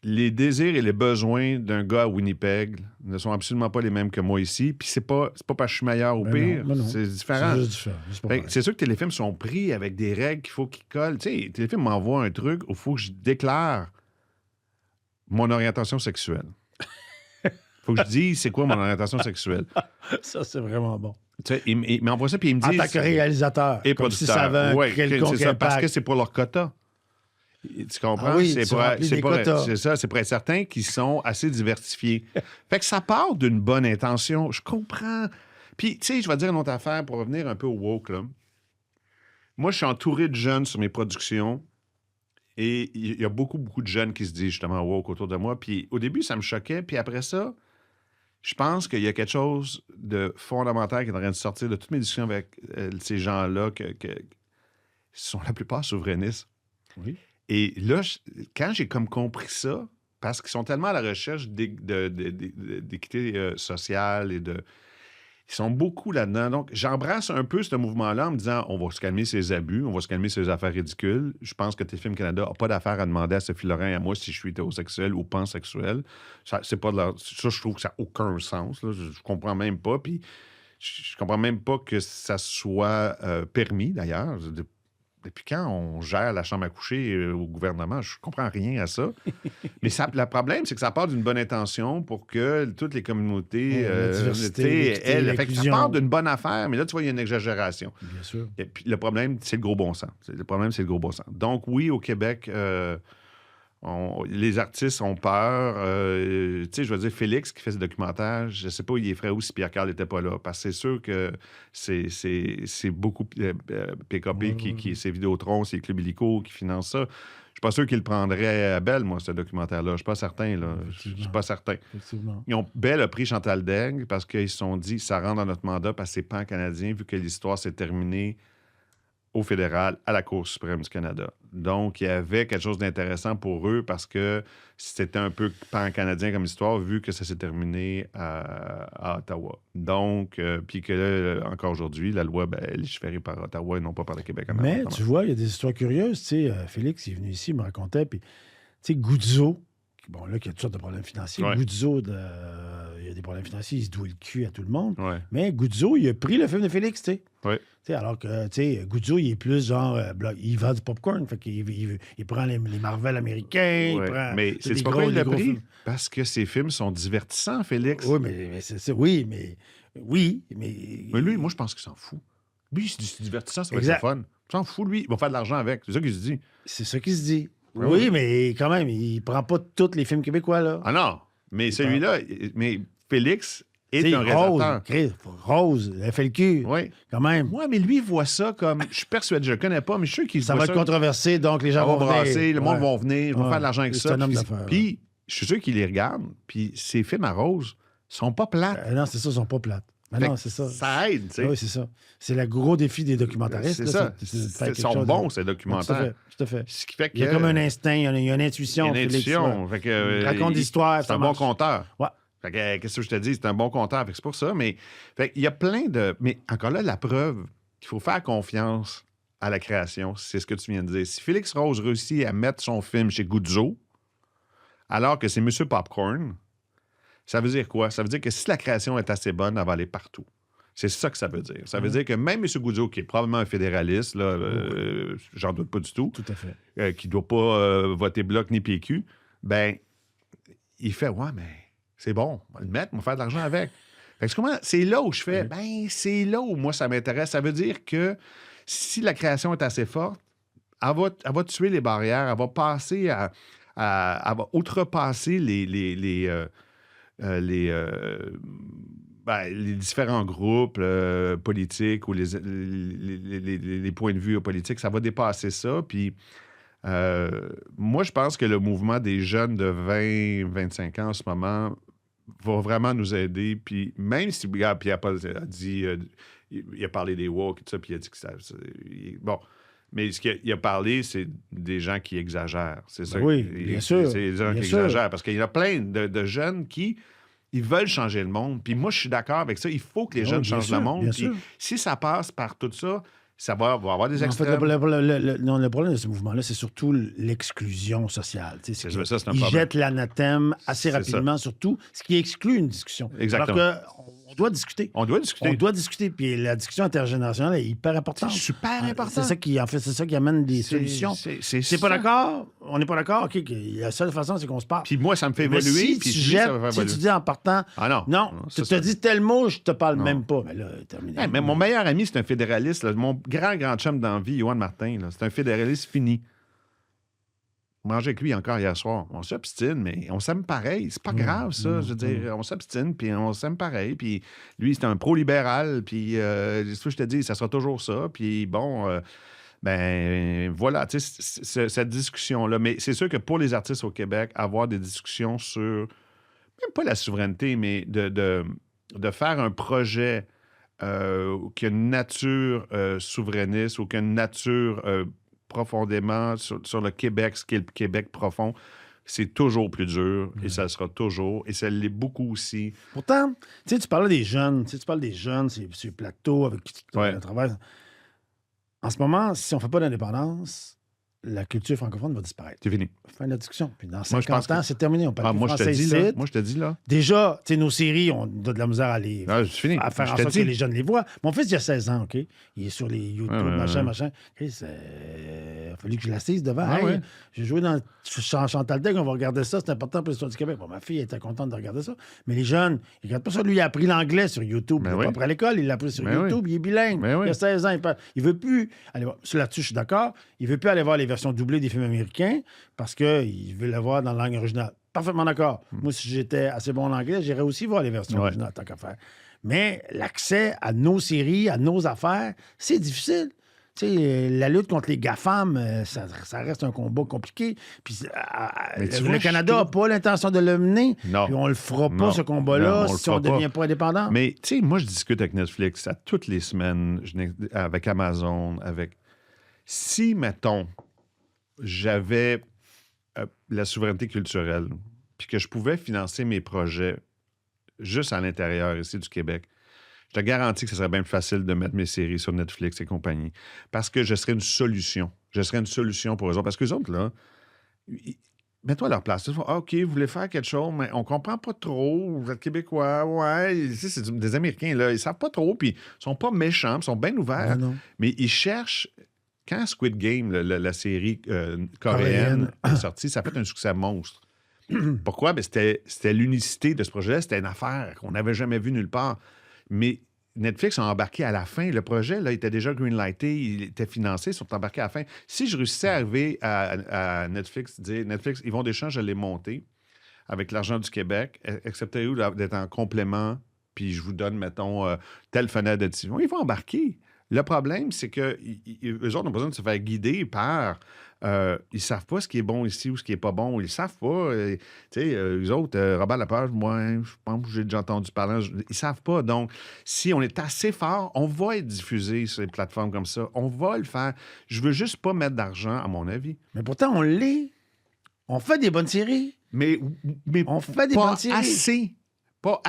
Speaker 2: Les désirs et les besoins d'un gars à Winnipeg ne sont absolument pas les mêmes que moi ici. Puis c'est pas parce que je suis meilleur ou pire.
Speaker 1: Non.
Speaker 2: C'est différent.
Speaker 1: C'est juste différent. C'est pas pareil.
Speaker 2: C'est sûr que Téléfilm sont pris avec des règles qu'il faut qu'ils collent. Tu sais, Téléfilm m'envoie un truc où il faut que je déclare mon orientation sexuelle. Il faut que je dise c'est quoi mon orientation sexuelle.
Speaker 1: Ça, c'est vraiment bon.
Speaker 2: Tu sais, il m'envoie ça puis il me dit...
Speaker 1: En tant que réalisateur.
Speaker 2: Et
Speaker 1: comme si
Speaker 2: producteur.
Speaker 1: ça avait un
Speaker 2: Ouais,
Speaker 1: quelconque
Speaker 2: c'est ça, parce
Speaker 1: impact.
Speaker 2: que c'est pour leur quota. Tu comprends?
Speaker 1: Ah oui,
Speaker 2: c'est
Speaker 1: tu remplis des quotas.
Speaker 2: c'est ça, c'est pour être certain qu'ils sont assez diversifiés. Fait que ça part d'une bonne intention. Je comprends. Puis, tu sais, je vais te dire une autre affaire pour revenir un peu au woke, là. Moi, je suis entouré de jeunes sur mes productions et il y a beaucoup, beaucoup de jeunes qui se disent justement woke autour de moi. Puis au début, ça me choquait. Puis après ça, je pense qu'il y a quelque chose de fondamental qui est en train de sortir de toutes mes discussions avec ces gens-là qui sont la plupart souverainistes.
Speaker 1: Oui.
Speaker 2: Et là, quand j'ai comme compris ça, parce qu'ils sont tellement à la recherche d'équité sociale et de... Ils sont beaucoup là-dedans. Donc, j'embrasse un peu ce mouvement-là en me disant on va se calmer ces abus, on va se calmer ces affaires ridicules. Je pense que Téléfilm Canada n'a pas d'affaire à demander à Sophie Lorrain et à moi si je suis hétérosexuel ou pansexuel. Ça, c'est pas de leur... ça, je trouve que ça n'a aucun sens. Là. Je comprends même pas. Puis, je comprends même pas que ça soit permis, d'ailleurs. Depuis quand on gère la chambre à coucher au gouvernement? Je comprends rien à ça. Mais le problème, c'est que ça part d'une bonne intention pour que toutes les communautés...
Speaker 1: la diversité,
Speaker 2: fait que ça part d'une bonne affaire, mais là, tu vois, il y a une exagération.
Speaker 1: Bien sûr.
Speaker 2: Et puis, le problème, c'est le gros bon sens. Le problème, c'est le gros bon sens. Donc, oui, au Québec... les artistes ont peur. Tu sais, je veux dire, Félix qui fait ce documentaire, je ne sais pas, il est frais où si Pierre-Carl n'était pas là. Parce que c'est sûr que c'est beaucoup PKP qui c'est Vidéotron, c'est Club Illico qui finance ça. Je pas sûr qu'ils le prendraient à Bell, moi, ce documentaire-là. Je suis pas certain, là. Je suis pas certain.
Speaker 1: Effectivement.
Speaker 2: Bell a pris Chantal Daigle parce qu'ils se sont dit, ça rentre dans notre mandat parce que c'est pan-canadien, vu que l'histoire s'est terminée au fédéral, à la Cour suprême du Canada. Donc, il y avait quelque chose d'intéressant pour eux parce que c'était un peu pan-canadien comme histoire, vu que ça s'est terminé à Ottawa. Donc, puis que là, encore aujourd'hui, la loi, elle est légiférée par Ottawa et non pas par le Québec.
Speaker 1: Mais tu vois, il y a des histoires curieuses. Tu sais, Félix, il est venu ici, il me racontait, puis tu sais, Guzzo, bon, là, qui a toutes sortes de problèmes financiers.
Speaker 2: Ouais.
Speaker 1: Guzzo, il y a des problèmes financiers, il se doit le cul à tout le monde.
Speaker 2: Ouais.
Speaker 1: Mais Guzzo, il a pris le film de Félix, tu sais.
Speaker 2: Ouais.
Speaker 1: Tu sais, alors que, tu sais, Guzzo, il est plus genre, il vend du popcorn, fait qu'il il prend les Marvel américains,
Speaker 2: Ouais.
Speaker 1: il prend...
Speaker 2: Mais
Speaker 1: tu sais,
Speaker 2: c'est
Speaker 1: des
Speaker 2: pas
Speaker 1: gros-
Speaker 2: quoi il l'a
Speaker 1: des gros
Speaker 2: pris?
Speaker 1: films.
Speaker 2: Parce que ces films sont divertissants, Félix.
Speaker 1: Oui, mais c'est ça, oui, mais... Oui, mais...
Speaker 2: Mais lui, moi, je pense qu'il s'en fout. Lui, c'est divertissant, ça va être
Speaker 1: Exact.
Speaker 2: le fun. Il s'en fout, lui. Il va faire de l'argent avec. C'est ça qu'il se dit.
Speaker 1: C'est ça qu'il se dit.
Speaker 2: Oui,
Speaker 1: Oui,
Speaker 2: oui.
Speaker 1: mais quand même, il prend pas tous les films québécois, là.
Speaker 2: Ah non, mais celui-là, mais Félix est
Speaker 1: Tu sais,
Speaker 2: un
Speaker 1: Rose,
Speaker 2: réalisateur.
Speaker 1: Rose, FLQ,
Speaker 2: Oui.
Speaker 1: quand même.
Speaker 2: Moi, mais lui, il voit ça comme. Je suis persuadé, je le connais pas, mais je suis sûr qu'il
Speaker 1: Ça
Speaker 2: voit
Speaker 1: va être controversé, donc les
Speaker 2: Ça
Speaker 1: gens
Speaker 2: va
Speaker 1: vont venir.
Speaker 2: brasser, le monde
Speaker 1: Ouais.
Speaker 2: va venir, ils vont
Speaker 1: Ouais.
Speaker 2: faire de l'argent avec
Speaker 1: C'est
Speaker 2: ça.
Speaker 1: un homme
Speaker 2: Puis,
Speaker 1: d'affaires,
Speaker 2: puis je suis sûr qu'il les regarde, puis ses films à Rose sont pas plates.
Speaker 1: Non, c'est ça, ils sont pas plates. Mais
Speaker 2: Fait
Speaker 1: non,
Speaker 2: que
Speaker 1: c'est ça.
Speaker 2: Ça aide, tu sais.
Speaker 1: Oui, c'est ça. C'est le gros défi des documentaristes.
Speaker 2: C'est
Speaker 1: là,
Speaker 2: ça.
Speaker 1: c'est de faire
Speaker 2: Ils
Speaker 1: quelque
Speaker 2: sont
Speaker 1: chose
Speaker 2: bons,
Speaker 1: de-
Speaker 2: ces
Speaker 1: Tout à
Speaker 2: documentaires.
Speaker 1: fait, tout à fait.
Speaker 2: Ce qui fait que.
Speaker 1: Il y a comme un instinct, il y a une intuition.
Speaker 2: Une
Speaker 1: Félix,
Speaker 2: intuition.
Speaker 1: ouais.
Speaker 2: Fait que,
Speaker 1: Il raconte l'histoire,
Speaker 2: C'est
Speaker 1: ça
Speaker 2: un bon
Speaker 1: marche.
Speaker 2: conteur.
Speaker 1: Ouais.
Speaker 2: Fait que, qu'est-ce que je te dis? C'est un bon conteur. Fait que c'est pour ça. Mais fait, il y a plein de. Mais encore là, la preuve qu'il faut faire confiance à la création, c'est ce que tu viens de dire. Si Félix Rose réussit à mettre son film chez Guzzo, alors que c'est Monsieur Popcorn, ça veut dire quoi? Ça veut dire que si la création est assez bonne, elle va aller partout. C'est ça que ça veut dire. Ça veut dire que même M. Guzzo, qui est probablement un fédéraliste, là, j'en doute pas du tout,
Speaker 1: Tout à fait.
Speaker 2: qui ne doit pas voter Bloc ni PQ, ben il fait « Ouais, mais c'est bon, on va le mettre, on va faire de l'argent avec. » Fait que c'est là où je fais « Ben, c'est là où moi, ça m'intéresse. » Ça veut dire que si la création est assez forte, elle va tuer les barrières, elle va passer elle va outrepasser les différents groupes politiques ou les points de vue politiques, ça va dépasser ça. Puis moi, je pense que le mouvement des jeunes de 20-25 ans en ce moment va vraiment nous aider. Puis même si Pierre-Paul a dit, il a parlé des woke et tout ça, puis il a dit que bon. Mais ce qu'il a parlé, c'est des gens qui exagèrent. C'est ça.
Speaker 1: Oui, bien sûr.
Speaker 2: C'est des gens
Speaker 1: Bien
Speaker 2: qui
Speaker 1: sûr.
Speaker 2: exagèrent. Parce qu'il y en a plein de jeunes qui ils veulent changer le monde. Puis moi, je suis d'accord avec ça. Il faut que les
Speaker 1: Oui,
Speaker 2: jeunes
Speaker 1: bien
Speaker 2: changent
Speaker 1: sûr,
Speaker 2: le monde.
Speaker 1: bien
Speaker 2: Puis
Speaker 1: sûr.
Speaker 2: si ça passe par tout ça, ça va avoir des
Speaker 1: En fait,
Speaker 2: extrêmes.
Speaker 1: le problème de ce mouvement-là, c'est surtout l'exclusion sociale. Tu sais,
Speaker 2: C'est ça, c'est un
Speaker 1: il
Speaker 2: problème.
Speaker 1: jette l'anathème assez
Speaker 2: C'est
Speaker 1: rapidement, surtout, ce qui exclut une discussion.
Speaker 2: Exactement.
Speaker 1: Alors qu'on doit discuter.
Speaker 2: On doit discuter.
Speaker 1: On doit discuter. Puis la discussion intergénérationnelle est hyper importante.
Speaker 2: C'est super important.
Speaker 1: C'est ça qui, en fait, c'est ça qui amène des solutions. C'est pas d'accord? On n'est pas d'accord? OK, la seule façon, c'est qu'on se parle.
Speaker 2: Puis moi, ça me fait
Speaker 1: Mais
Speaker 2: évoluer.
Speaker 1: si
Speaker 2: puis
Speaker 1: tu
Speaker 2: lui,
Speaker 1: jettes,
Speaker 2: ça va faire
Speaker 1: si tu
Speaker 2: évoluer.
Speaker 1: dis en partant,
Speaker 2: Ah non.
Speaker 1: non,
Speaker 2: ça,
Speaker 1: tu te dis tel mot, je te parle
Speaker 2: Non.
Speaker 1: même pas. Mais là, terminé.
Speaker 2: Hey, mais mon meilleur ami, c'est un fédéraliste. Là. Mon grand chum d'envie, Yoann Martin, là, c'est un fédéraliste fini. Manger avec lui encore hier soir. On s'obstine, mais on s'aime pareil. C'est pas grave, ça. Je veux dire, on s'obstine, puis on s'aime pareil. Puis lui, c'est un pro-libéral, puis c'est ce que je te dis, ça sera toujours ça. Puis bon, ben voilà, tu sais, cette discussion-là. Mais c'est sûr que pour les artistes au Québec, avoir des discussions sur, même pas la souveraineté, mais de faire un projet qui a une nature souverainiste ou qui a une nature profondément sur le Québec, ce qu'est le Québec profond, c'est toujours plus dur et ça sera toujours. Et ça l'est beaucoup aussi.
Speaker 1: Pourtant, tu sais, tu parlais des jeunes. Tu sais, tu parles des jeunes, c'est plateau avec qui tu
Speaker 2: Ouais.
Speaker 1: travailles. En ce moment, si on ne fait pas d'indépendance, la culture francophone va disparaître.
Speaker 2: C'est fini.
Speaker 1: Fin de la discussion. Puis dans
Speaker 2: Moi,
Speaker 1: 50
Speaker 2: je pense
Speaker 1: ans,
Speaker 2: que-
Speaker 1: c'est terminé. On parle plus
Speaker 2: Moi, je te
Speaker 1: français
Speaker 2: dis,
Speaker 1: ici.
Speaker 2: là. Moi, je te dis, là.
Speaker 1: Déjà, tu sais, nos séries, on a de la misère à les...
Speaker 2: Ah, c'est fini.
Speaker 1: à faire
Speaker 2: Je
Speaker 1: en
Speaker 2: te
Speaker 1: sorte
Speaker 2: dis.
Speaker 1: que les jeunes les voient. Mon fils, il a 16 ans, OK? Il est sur les YouTube,
Speaker 2: Ouais.
Speaker 1: machin. Chris, il a fallu que je l'assise devant.
Speaker 2: Ah
Speaker 1: Hey,
Speaker 2: ouais.
Speaker 1: j'ai joué dans Chantal Daigle, on va regarder ça, c'est important pour l'histoire du Québec. Bon, ma fille était contente de regarder ça. Mais les jeunes, ils regardent pas ça. Lui, il a appris l'anglais sur YouTube.
Speaker 2: Ben
Speaker 1: Il
Speaker 2: oui.
Speaker 1: pas après l'école, il l'a appris sur
Speaker 2: Ben
Speaker 1: YouTube.
Speaker 2: oui.
Speaker 1: Il est bilingue.
Speaker 2: Ben oui.
Speaker 1: Il a 16 ans. Il veut plus aller voir. Là-dessus, je suis d'accord. Il veut plus aller voir les versions doublées des films américains parce qu'il veut le voir dans la langue originale. Parfaitement d'accord. Moi, si j'étais assez bon en anglais, j'irais aussi voir les versions
Speaker 2: Ouais.
Speaker 1: originales, tant qu'à faire. Mais l'accès à nos séries, à nos affaires, c'est difficile. Tu sais, la lutte contre les GAFAM, ça reste un combat compliqué. Puis
Speaker 2: Mais tu
Speaker 1: le
Speaker 2: vois,
Speaker 1: Canada n'a pas l'intention de le mener.
Speaker 2: Non.
Speaker 1: Puis on le fera pas,
Speaker 2: Non.
Speaker 1: ce combat-là,
Speaker 2: Non, on le
Speaker 1: si on ne
Speaker 2: fera
Speaker 1: devient pas indépendant.
Speaker 2: Mais, tu sais, moi, je discute avec Netflix à toutes les semaines, avec Amazon, avec... Si, mettons, j'avais la souveraineté culturelle, puis que je pouvais financer mes projets juste à l'intérieur ici du Québec, je te garantis que ce serait bien plus facile de mettre mes séries sur Netflix et compagnie. Parce que je serais une solution. Je serais une solution pour eux autres. Parce qu'eux autres, là, mets-toi à leur place. Ils font, ah, OK, vous voulez faire quelque chose, mais on comprend pas trop. Vous êtes Québécois, ouais. Ici, c'est des Américains, là. Ils savent pas trop, puis ils sont pas méchants, ils sont bien ouverts.
Speaker 1: Non.
Speaker 2: Mais ils cherchent... Quand Squid Game, la série coréenne, est sortie, ça a fait un succès monstre. Pourquoi? Ben, c'était l'unicité de ce projet-là. C'était une affaire qu'on n'avait jamais vue nulle part. Mais Netflix a embarqué à la fin. Le projet, là, était déjà greenlighté, il était financé, ils sont embarqués à la fin. Si je réussissais à arriver à Netflix, dire Netflix, Yvon Deschamps, je l'ai monté avec l'argent du Québec, acceptez-vous d'être en complément, puis je vous donne, mettons, telle fenêtre de diffusion. Ils vont embarquer. Le problème, c'est qu'eux autres ont besoin de se faire guider par... ils savent pas ce qui est bon ici ou ce qui est pas bon. Ils savent pas. Tu sais, eux autres, Robert Lepage, moi, je pense que j'ai déjà entendu parler. Ils savent pas. Donc, si on est assez fort, on va être diffusé sur les plateformes comme ça. On va le faire. Je veux juste pas mettre d'argent, à mon avis.
Speaker 1: Mais pourtant, on l'est. On fait des bonnes séries.
Speaker 2: Mais
Speaker 1: on fait des
Speaker 2: pas
Speaker 1: bonnes séries.
Speaker 2: assez. Pas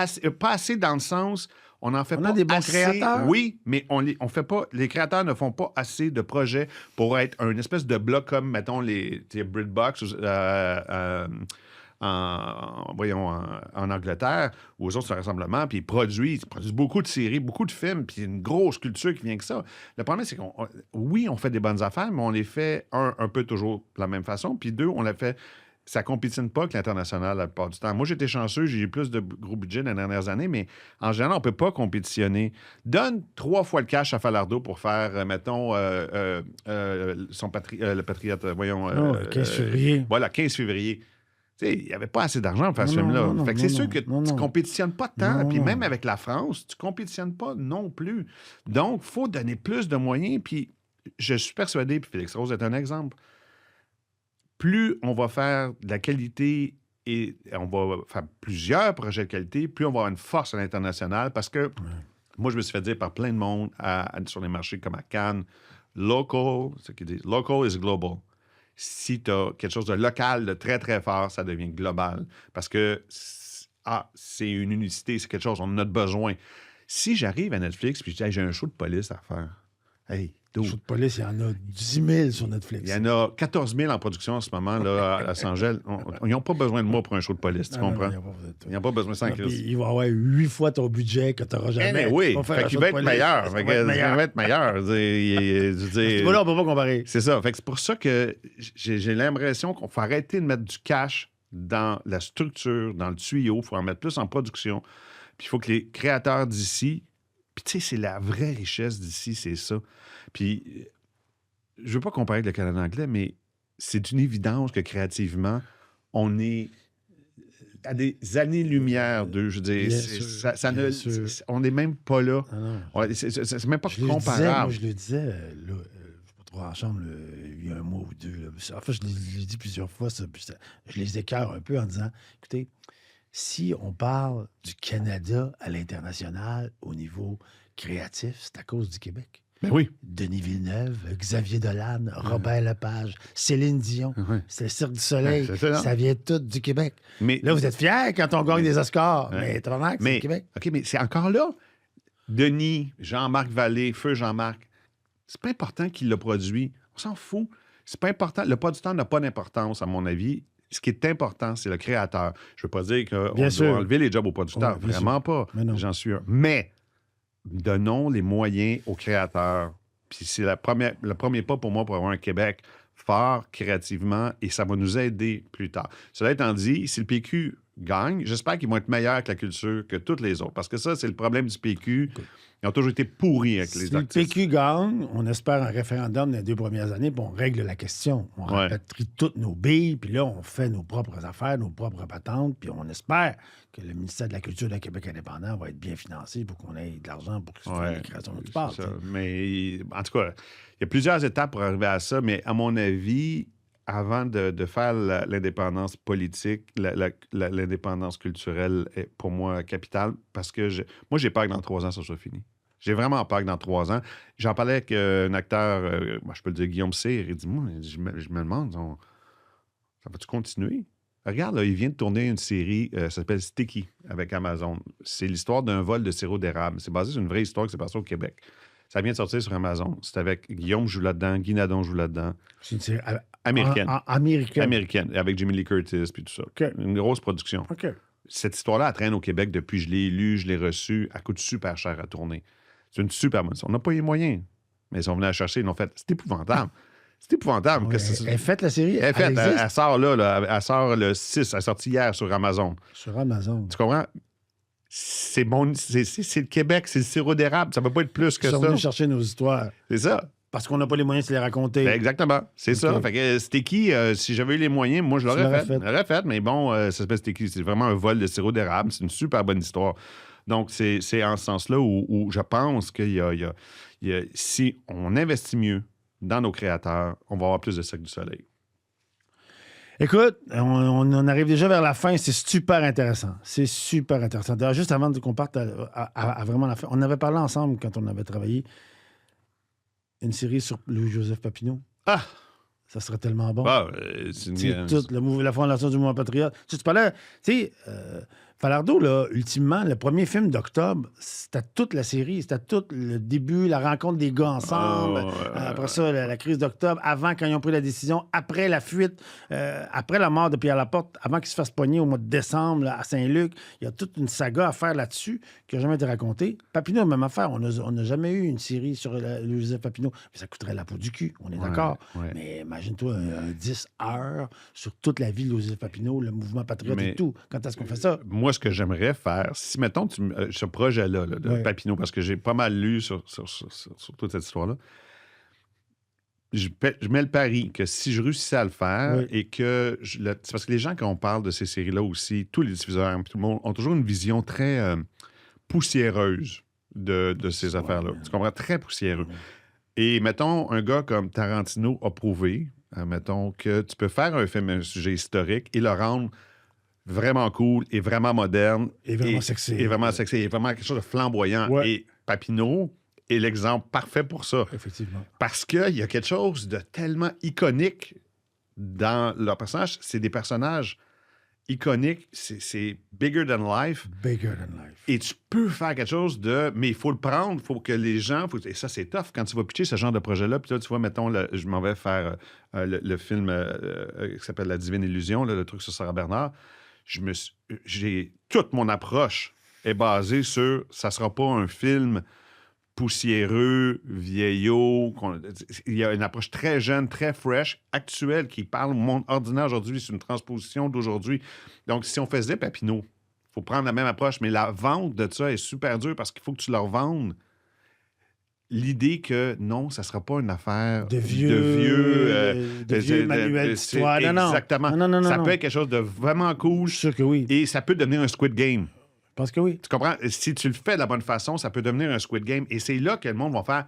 Speaker 2: assez dans le sens... On en fait
Speaker 1: on
Speaker 2: pas
Speaker 1: a des bons
Speaker 2: assez,
Speaker 1: créateurs.
Speaker 2: Oui, mais on fait pas. Les créateurs ne font pas assez de projets pour être un espèce de bloc comme, mettons, les BritBox en Angleterre, où eux autres, c'est un rassemblement, puis ils produisent beaucoup de séries, beaucoup de films, puis une grosse culture qui vient que ça. Le problème, c'est on fait des bonnes affaires, mais on les fait, un peu toujours de la même façon, puis deux, on les fait... Ça ne compétine pas avec l'international la plupart du temps. Moi, j'étais chanceux, j'ai eu plus de gros budget dans les dernières années, mais en général, on ne peut pas compétitionner. Donne 3 fois le cash à Falardeau pour faire, mettons, le Patriote, voyons...
Speaker 1: 15 février.
Speaker 2: Voilà, 15 février. Tu sais, il n'y avait pas assez d'argent pour faire ce film-là. Fait que c'est sûr que tu ne compétitionnes pas tant. Puis même avec la France, tu ne compétitionnes pas non plus. Donc, il faut donner plus de moyens. Puis je suis persuadé, puis Félix Rose est un exemple, plus on va faire de la qualité et on va faire plusieurs projets de qualité, plus on va avoir une force à l'international parce que moi, je me suis fait dire par plein de monde sur les marchés comme à Cannes, local, ce qu'ils disent, local is global. Si tu as quelque chose de local, de très, très fort, ça devient global parce que c'est une unicité, c'est quelque chose, on en a besoin. Si j'arrive à Netflix et je dis, hey, j'ai un show de police à faire, hey,
Speaker 1: show de police, il y en a 10 000 sur Netflix.
Speaker 2: Il y en a 14 000 en production en ce moment là, à Saint-Gel. Ils n'ont pas besoin de moi pour un show de police, tu comprends? Ils n'ont pas besoin de ça en crise.
Speaker 1: Il va y avoir 8 fois ton budget que tu n'auras jamais.
Speaker 2: Oui, il va être meilleur. Il va être meilleur.
Speaker 1: Voilà, on ne peut pas comparer.
Speaker 2: C'est ça. C'est pour ça que j'ai l'impression qu'on faut arrêter de mettre du cash dans la structure, dans le tuyau. Il faut en mettre plus en production. Puis il faut que les créateurs d'ici... Puis tu sais, c'est la vraie richesse d'ici, c'est ça. Puis, je veux pas comparer avec le Canada anglais, mais c'est une évidence que créativement, on est à des années-lumière d'eux. Je veux dire, on n'est même pas là. C'est même pas comparable.
Speaker 1: Je le disais, là, je ne sais pas trop en chambre, là, il y a un mois ou deux. Là. En fait, je l'ai dit plusieurs fois, je les écœure un peu en disant, écoutez, si on parle du Canada à l'international au niveau créatif, c'est à cause du Québec.
Speaker 2: Ben oui.
Speaker 1: Denis Villeneuve, Xavier Dolan, Robert Lepage, Céline Dion, c'est le Cirque du Soleil, ça vient tout du Québec. Mais, là, vous êtes fiers quand on gagne des Oscars, mais c'est le Québec.
Speaker 2: OK, mais c'est encore là. Denis, Jean-Marc Vallée, Feu Jean-Marc, c'est pas important qui l'a produit. On s'en fout. C'est pas important. Le producteur n'a pas d'importance, à mon avis. Ce qui est important, c'est le créateur. Je veux pas dire qu'on doit enlever les jobs aux producteurs. Vraiment pas. J'en suis un. Mais donnons les moyens aux créateurs. Puis c'est le premier pas pour moi pour avoir un Québec fort créativement et ça va nous aider plus tard. Cela étant dit, si le PQ gagnent, j'espère qu'ils vont être meilleurs avec la culture que toutes les autres. Parce que ça, c'est le problème du PQ. Ils ont toujours été pourris avec les
Speaker 1: Si le
Speaker 2: artistes.
Speaker 1: PQ gagne, on espère un référendum dans les 2 premières années, puis on règle la question. On
Speaker 2: Ouais.
Speaker 1: rapatrie toutes nos billes, puis là, on fait nos propres affaires, nos propres patentes, puis on espère que le ministère de la Culture de Québec indépendant va être bien financé pour qu'on ait de l'argent pour que ce soit
Speaker 2: Ouais,
Speaker 1: les créations dont tu
Speaker 2: c'est
Speaker 1: parles.
Speaker 2: ça.
Speaker 1: tu sais.
Speaker 2: Mais en tout cas, il y a plusieurs étapes pour arriver à ça, mais à mon avis, avant de faire l'indépendance politique, l'indépendance culturelle est pour moi capitale parce que moi, j'ai peur que dans 3 ans, ça soit fini. J'ai vraiment peur que dans 3 ans. J'en parlais avec un acteur, je peux le dire, Guillaume Cyr, il dit, moi, je me demande, ça va-tu continuer? Regarde, là, il vient de tourner une série, ça s'appelle Sticky, avec Amazon. C'est l'histoire d'un vol de sirop d'érable. C'est basé sur une vraie histoire qui s'est passée au Québec. Ça vient de sortir sur Amazon. C'est avec Guillaume joue là-dedans, Guy Nadon joue là-dedans.
Speaker 1: C'est une série
Speaker 2: Américaine.
Speaker 1: américaine.
Speaker 2: Américaine, avec Jamie Lee Curtis puis tout ça.
Speaker 1: OK.
Speaker 2: Une grosse production.
Speaker 1: OK.
Speaker 2: Cette histoire-là, elle traîne au Québec depuis je l'ai lu, je l'ai reçu. Elle coûte super cher à tourner. C'est une super bonne histoire. On n'a pas eu les moyens, mais ils sont venus la chercher, ils l'ont fait. C'est épouvantable. C'est épouvantable.
Speaker 1: Ouais, elle est faite, la série?
Speaker 2: Elle est faite.
Speaker 1: existe?
Speaker 2: Elle sort là, elle sort le 6. Elle est sortie hier sur Amazon.
Speaker 1: Sur Amazon.
Speaker 2: Tu comprends? C'est bon, c'est le Québec, c'est le sirop d'érable. Ça ne peut pas être plus que
Speaker 1: Ils sont
Speaker 2: ça.
Speaker 1: venus chercher nos histoires
Speaker 2: C'est ça.
Speaker 1: parce qu'on n'a pas les moyens de se les raconter.
Speaker 2: Ben, exactement. C'est
Speaker 1: Ok.
Speaker 2: ça. Fait que c'était qui? Si j'avais eu les moyens, moi, je l'aurais fait.
Speaker 1: fait.
Speaker 2: Je l'aurais fait, mais bon, ça s'appelle c'était qui? C'est vraiment un vol de sirop d'érable. C'est une super bonne histoire. Donc, c'est en ce sens-là où je pense qu'il y a, si on investit mieux dans nos créateurs, on va avoir plus de Cirque du Soleil.
Speaker 1: Écoute, on arrive déjà vers la fin. C'est super intéressant. C'est super intéressant. D'ailleurs, juste avant qu'on parte à vraiment la fin, on avait parlé ensemble quand on avait travaillé une série sur Louis-Joseph Papineau.
Speaker 2: Ah!
Speaker 1: Ça serait tellement bon.
Speaker 2: Ah, c'est
Speaker 1: Tu sais, toute la fondation du mouvement patriote. Tu parlais, tu sais, Falardeau, là, ultimement, le premier film d'octobre, c'était toute la série, c'était tout le début, la rencontre des gars ensemble, après ça, la crise d'octobre, avant quand ils ont pris la décision, après la fuite, après la mort de Pierre Laporte, avant qu'il se fasse pogner au mois de décembre là, à Saint-Luc. Il y a toute une saga à faire là-dessus qui n'a jamais été racontée. Papineau, même affaire. On n'a jamais eu une série sur Joseph Papineau. Mais ça coûterait la peau du cul, on est d'accord.
Speaker 2: ouais.
Speaker 1: Mais imagine-toi un 10 heures sur toute la vie de Joseph Papineau, le mouvement patriote et tout. Quand est-ce qu'on fait ça?
Speaker 2: Moi, ce que j'aimerais faire, si, mettons, ce projet-là de
Speaker 1: Ouais.
Speaker 2: Papineau, parce que j'ai pas mal lu sur toute cette histoire-là, je mets le pari que si je réussissais à le faire
Speaker 1: Oui.
Speaker 2: et que... c'est parce que les gens, quand on parle de ces séries-là aussi, tous les diffuseurs, tout le monde, ont toujours une vision très poussiéreuse de ces affaires-là. Tu comprends? Très poussiéreux. Et mettons, un gars comme Tarantino a prouvé, mettons, que tu peux faire un film, un sujet historique et le rendre vraiment cool et vraiment moderne.
Speaker 1: Et vraiment sexy.
Speaker 2: Et vraiment sexy. Et vraiment quelque chose de flamboyant.
Speaker 1: Ouais.
Speaker 2: Et Papineau est l'exemple parfait pour ça.
Speaker 1: Effectivement.
Speaker 2: Parce qu'il y a quelque chose de tellement iconique dans leur personnage. C'est des personnages iconiques. C'est bigger than life.
Speaker 1: Bigger than life.
Speaker 2: Et tu peux faire quelque chose de... Mais il faut le prendre, il faut que les gens... Et ça, c'est tough quand tu vas pitcher ce genre de projet-là. Puis là, tu vois, mettons, je m'en vais faire le film qui s'appelle La Divine Illusion, là, le truc sur Sarah Bernard. Toute mon approche est basée sur... Ça sera pas un film poussiéreux, vieillot. Il y a une approche très jeune, très fresh, actuelle, qui parle au monde ordinaire aujourd'hui. C'est une transposition d'aujourd'hui. Donc, si on faisait Papineau, il faut prendre la même approche, mais la vente de ça est super dure parce qu'il faut que tu leur vendes l'idée que non, ça ne sera pas une affaire
Speaker 1: de vieux manuels d'histoire. Non.
Speaker 2: Exactement.
Speaker 1: Non.
Speaker 2: Ça peut être quelque chose de vraiment cool.
Speaker 1: Je suis sûr que oui.
Speaker 2: Et ça peut devenir un Squid Game.
Speaker 1: Je pense que oui.
Speaker 2: Tu comprends? Si tu le fais de la bonne façon, ça peut devenir un Squid Game. Et c'est là que le monde va faire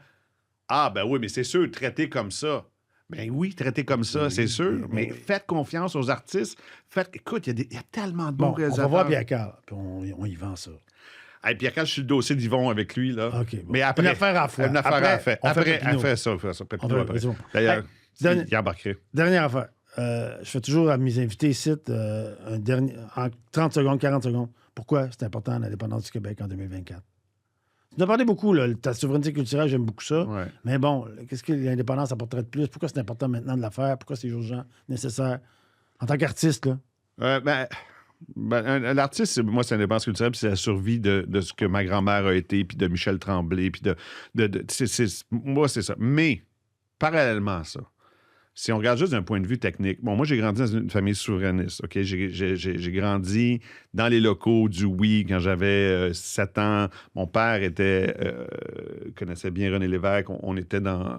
Speaker 2: Ah, ben oui, mais c'est sûr, traiter comme ça. Ben oui, traiter comme ça,
Speaker 1: Oui,
Speaker 2: c'est sûr. Mais
Speaker 1: oui.
Speaker 2: faites confiance aux artistes. Écoute, il y a tellement de bons
Speaker 1: Bon, on
Speaker 2: réalisateurs.
Speaker 1: va voir Pierre-Carl, puis on y vend ça.
Speaker 2: Hey, Pierre-Carl, je suis le dossier d'Yvon avec lui, là.
Speaker 1: OK, bon.
Speaker 2: Mais après,
Speaker 1: Une affaire à la fois.
Speaker 2: Une affaire
Speaker 1: Après,
Speaker 2: à la fois.
Speaker 1: on fait
Speaker 2: Après,
Speaker 1: Papineau.
Speaker 2: elle fait ça. Papineau
Speaker 1: On fait-
Speaker 2: après.
Speaker 1: c'est bon.
Speaker 2: D'ailleurs,
Speaker 1: Hey,
Speaker 2: il embarquerait.
Speaker 1: Dernière affaire. Je fais toujours à mes invités ici en 30 secondes, 40 secondes. Pourquoi c'est important l'indépendance du Québec en 2024? Tu nous as parlé beaucoup, là, ta souveraineté culturelle, j'aime beaucoup ça.
Speaker 2: Ouais.
Speaker 1: Mais bon, qu'est-ce que l'indépendance apporterait de plus? Pourquoi c'est important maintenant de la faire? Pourquoi c'est urgent, nécessaire? En tant qu'artiste, là.
Speaker 2: L'artiste, moi, c'est l'indépendance culturelle, puis c'est la survie de ce que ma grand-mère a été, puis de Michel Tremblay, puis moi, c'est ça. Mais, parallèlement à ça, si on regarde juste d'un point de vue technique, bon, moi, j'ai grandi dans une famille souverainiste, OK? J'ai grandi dans les locaux du Oui quand j'avais 7 ans. Mon père connaissait bien René Lévesque. On était dans...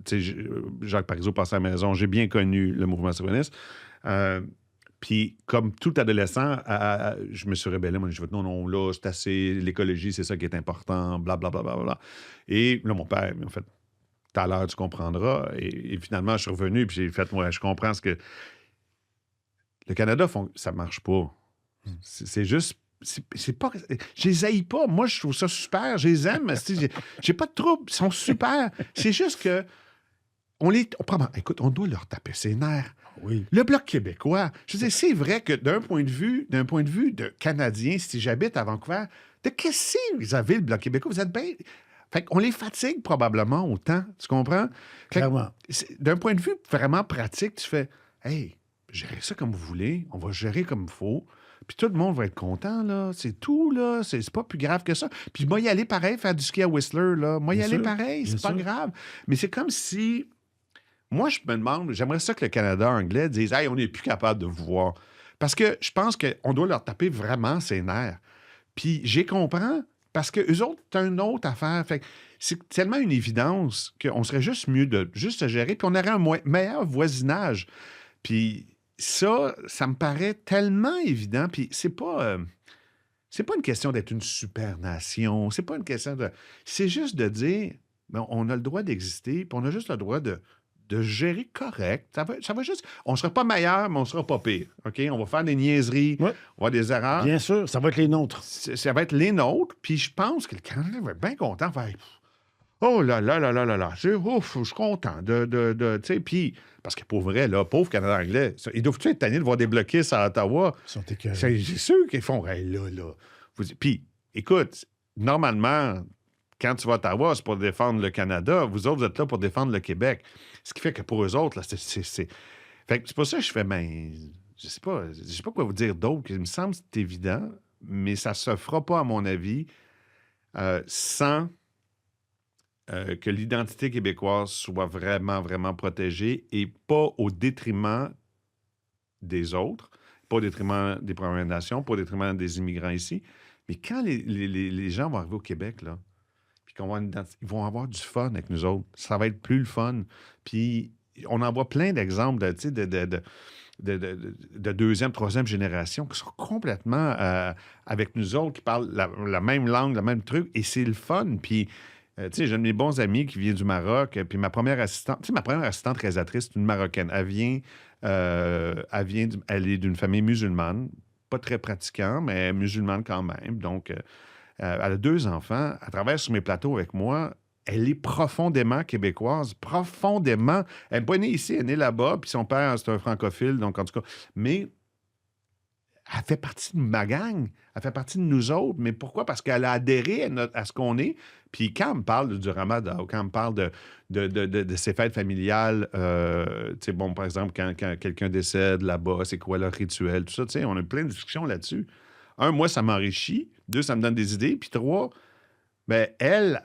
Speaker 2: Tu sais, Jacques Parizeau passait à la maison. J'ai bien connu le mouvement souverainiste. Puis, comme tout adolescent, je me suis rebellé. Moi, je me suis dit, non, là, c'est assez... L'écologie, c'est ça qui est important, blablabla. Bla, bla, bla, bla. Et là, mon père, en fait, tout à l'heure, tu comprendras. Et finalement, je suis revenu et j'ai fait, ouais, je comprends ce que... Le Canada, ça marche pas. C'est juste... C'est pas... Je les haïs pas. Moi, je trouve ça super. Je les aime. J'ai pas de trouble. Ils sont super. C'est juste que... Écoute, on doit leur taper ses nerfs.
Speaker 1: Oui.
Speaker 2: Le Bloc québécois, je veux dire, c'est vrai que d'un point de vue de Canadien, si j'habite à Vancouver, de qu'est-ce que vous avez, le Bloc québécois? Vous êtes bien... Fait qu'on les fatigue probablement autant, tu comprends?
Speaker 1: Clairement.
Speaker 2: D'un point de vue vraiment pratique, tu fais « Hey, gérez ça comme vous voulez, on va gérer comme il faut, puis tout le monde va être content, là, c'est tout, là, c'est pas plus grave que ça. Puis moi, y aller pareil, faire du ski à Whistler, là, moi, y aller pareil, c'est pas grave. Mais c'est comme si... Moi, je me demande, j'aimerais ça que le Canada anglais dise « Hey, on n'est plus capable de vous voir. » Parce que je pense qu'on doit leur taper vraiment ses nerfs. Puis j'y comprends, parce qu'eux autres, c'est une autre affaire. Fait que c'est tellement une évidence qu'on serait juste mieux de juste se gérer, puis on aurait un meilleur voisinage. Puis ça me paraît tellement évident. Puis c'est pas une question d'être une super nation. C'est pas une question de... C'est juste de dire, ben, on a le droit d'exister, puis on a juste le droit de gérer correct. Ça va juste... On ne sera pas meilleur, mais on ne sera pas pire. OK? On va faire des niaiseries, on va avoir des erreurs.
Speaker 1: Bien sûr, ça va être les nôtres.
Speaker 2: Ça va être les nôtres, puis je pense que le Canada va être bien content. Faire, oh là là là là là là, je suis content tu sais, puis... Parce que pour vrai, là, pauvre Canada anglais, ils doivent-tu être tannés de voir des bloquistes à Ottawa?
Speaker 1: Ils sont écœurés.
Speaker 2: C'est sûr qu'ils font, hey, là. Puis, écoute, normalement... Quand tu vas à Ottawa, c'est pour défendre le Canada. Vous autres, vous êtes là pour défendre le Québec. Ce qui fait que pour eux autres, là, Fait que c'est pour ça que je fais, ben, je sais pas quoi vous dire d'autre. Il me semble que c'est évident, mais ça se fera pas, à mon avis, sans que l'identité québécoise soit vraiment, vraiment protégée et pas au détriment des autres, pas au détriment des Premières Nations, pas au détriment des immigrants ici. Mais quand les gens vont arriver au Québec, là, ils vont avoir du fun avec nous autres. Ça va être plus le fun. Puis on en voit plein d'exemples de deuxième, troisième génération qui sont complètement avec nous autres, qui parlent la même langue, le même truc, et c'est le fun. Puis, tu sais, j'ai un de mes bons amis qui vient du Maroc, puis ma première assistante réalisatrice, c'est une Marocaine. Elle est d'une famille musulmane, pas très pratiquante, mais musulmane quand même. Donc, elle a 2 enfants. Elle travaille sur mes plateaux avec moi. Elle est profondément québécoise. Profondément. Elle n'est pas née ici, elle est née là-bas. Puis son père, c'est un francophile. Donc, en tout cas. Mais elle fait partie de ma gang. Elle fait partie de nous autres. Mais pourquoi? Parce qu'elle a adhéré à ce qu'on est. Puis quand on me parle du Ramadan, ou quand on me parle de ces fêtes familiales, tu sais, bon, par exemple, quand quelqu'un décède là-bas, c'est quoi leur rituel, tout ça, tu sais, on a plein de discussions là-dessus. 1, moi, ça m'enrichit. 2, ça me donne des idées. Puis 3, ben, elle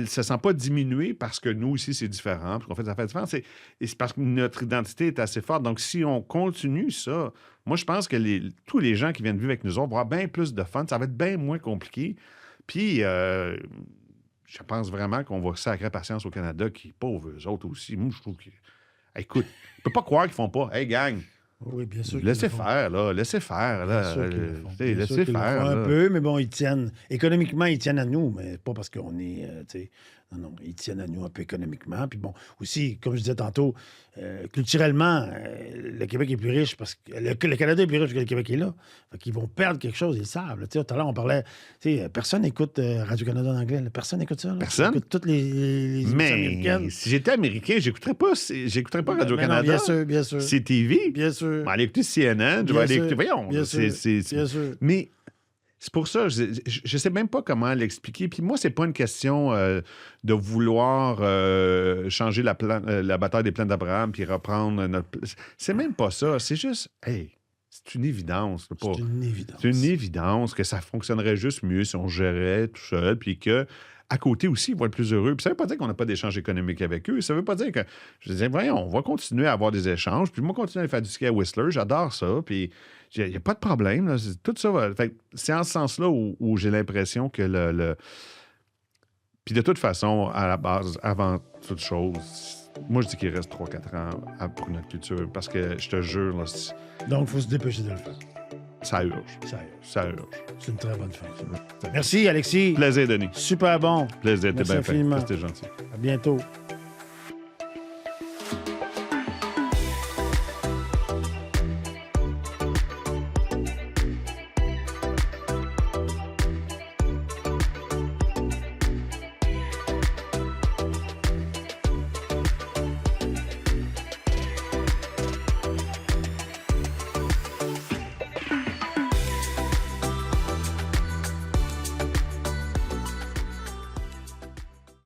Speaker 2: se sent pas diminuée parce que nous, ici, c'est différent, puis qu'on fait des affaires différentes. C'est parce que notre identité est assez forte. Donc, si on continue ça, moi, je pense que tous les gens qui viennent vivre avec nous autres vont avoir bien plus de fun. Ça va être bien moins compliqué. Puis, je pense vraiment qu'on va sacrer patience au Canada, qui, pauvres, eux autres aussi. Moi, je trouve que... Écoute, je peux pas croire qu'ils font pas. Hey, gang!
Speaker 1: Oui, bien sûr.
Speaker 2: Laissez faire, là. Laissez faire, là. Laissez faire.
Speaker 1: Un peu, mais bon, ils tiennent. Économiquement, ils tiennent à nous, mais pas parce qu'on est. Non, ils tiennent à nous un peu économiquement. Puis bon, aussi, comme je disais tantôt, culturellement, le Québec est plus riche parce que le Canada est plus riche que le Québec est là. Fait qu'ils vont perdre quelque chose, ils le savent. Là. Tout à l'heure, on parlait. Personne n'écoute Radio-Canada en anglais. Là. Personne n'écoute ça. Là.
Speaker 2: Personne.
Speaker 1: Écoute toutes les émissions américaines.
Speaker 2: Si j'étais américain, j'écouterais pas Radio-Canada.
Speaker 1: Bien sûr, bien sûr.
Speaker 2: C'est TV.
Speaker 1: Bien sûr.
Speaker 2: Je vais aller écouter CNN. Je vais aller écouter. Voyons.
Speaker 1: Bien sûr.
Speaker 2: Mais. C'est pour ça, je ne sais même pas comment l'expliquer. Puis moi, c'est pas une question de vouloir changer la bataille des plaines d'Abraham puis reprendre notre... C'est même pas ça. C'est juste, hey, c'est une évidence.
Speaker 1: C'est une évidence.
Speaker 2: C'est une évidence que ça fonctionnerait juste mieux si on gérait tout seul puis que à côté aussi, ils vont être plus heureux. Puis ça ne veut pas dire qu'on n'a pas d'échange économique avec eux. Ça ne veut pas dire que... Je disais, voyons, on va continuer à avoir des échanges. Puis moi, continuer à faire du ski à Whistler. J'adore ça. Puis il n'y a pas de problème. Là. Tout ça va... Fait que c'est en ce sens-là où j'ai l'impression que le... Puis de toute façon, à la base, avant toute chose, moi, je dis qu'il reste 3-4 ans pour notre culture. Parce que je te jure, là,
Speaker 1: Donc, il faut se dépêcher de le faire.
Speaker 2: ça urge.
Speaker 1: Ça y est.
Speaker 2: Ça urge.
Speaker 1: C'est une très bonne fin. Merci, Alexis.
Speaker 2: Plaisir, Denis.
Speaker 1: Super bon.
Speaker 2: Plaisir, t'es
Speaker 1: Merci
Speaker 2: bien fait.
Speaker 1: infiniment.
Speaker 2: C'était gentil.
Speaker 1: À bientôt.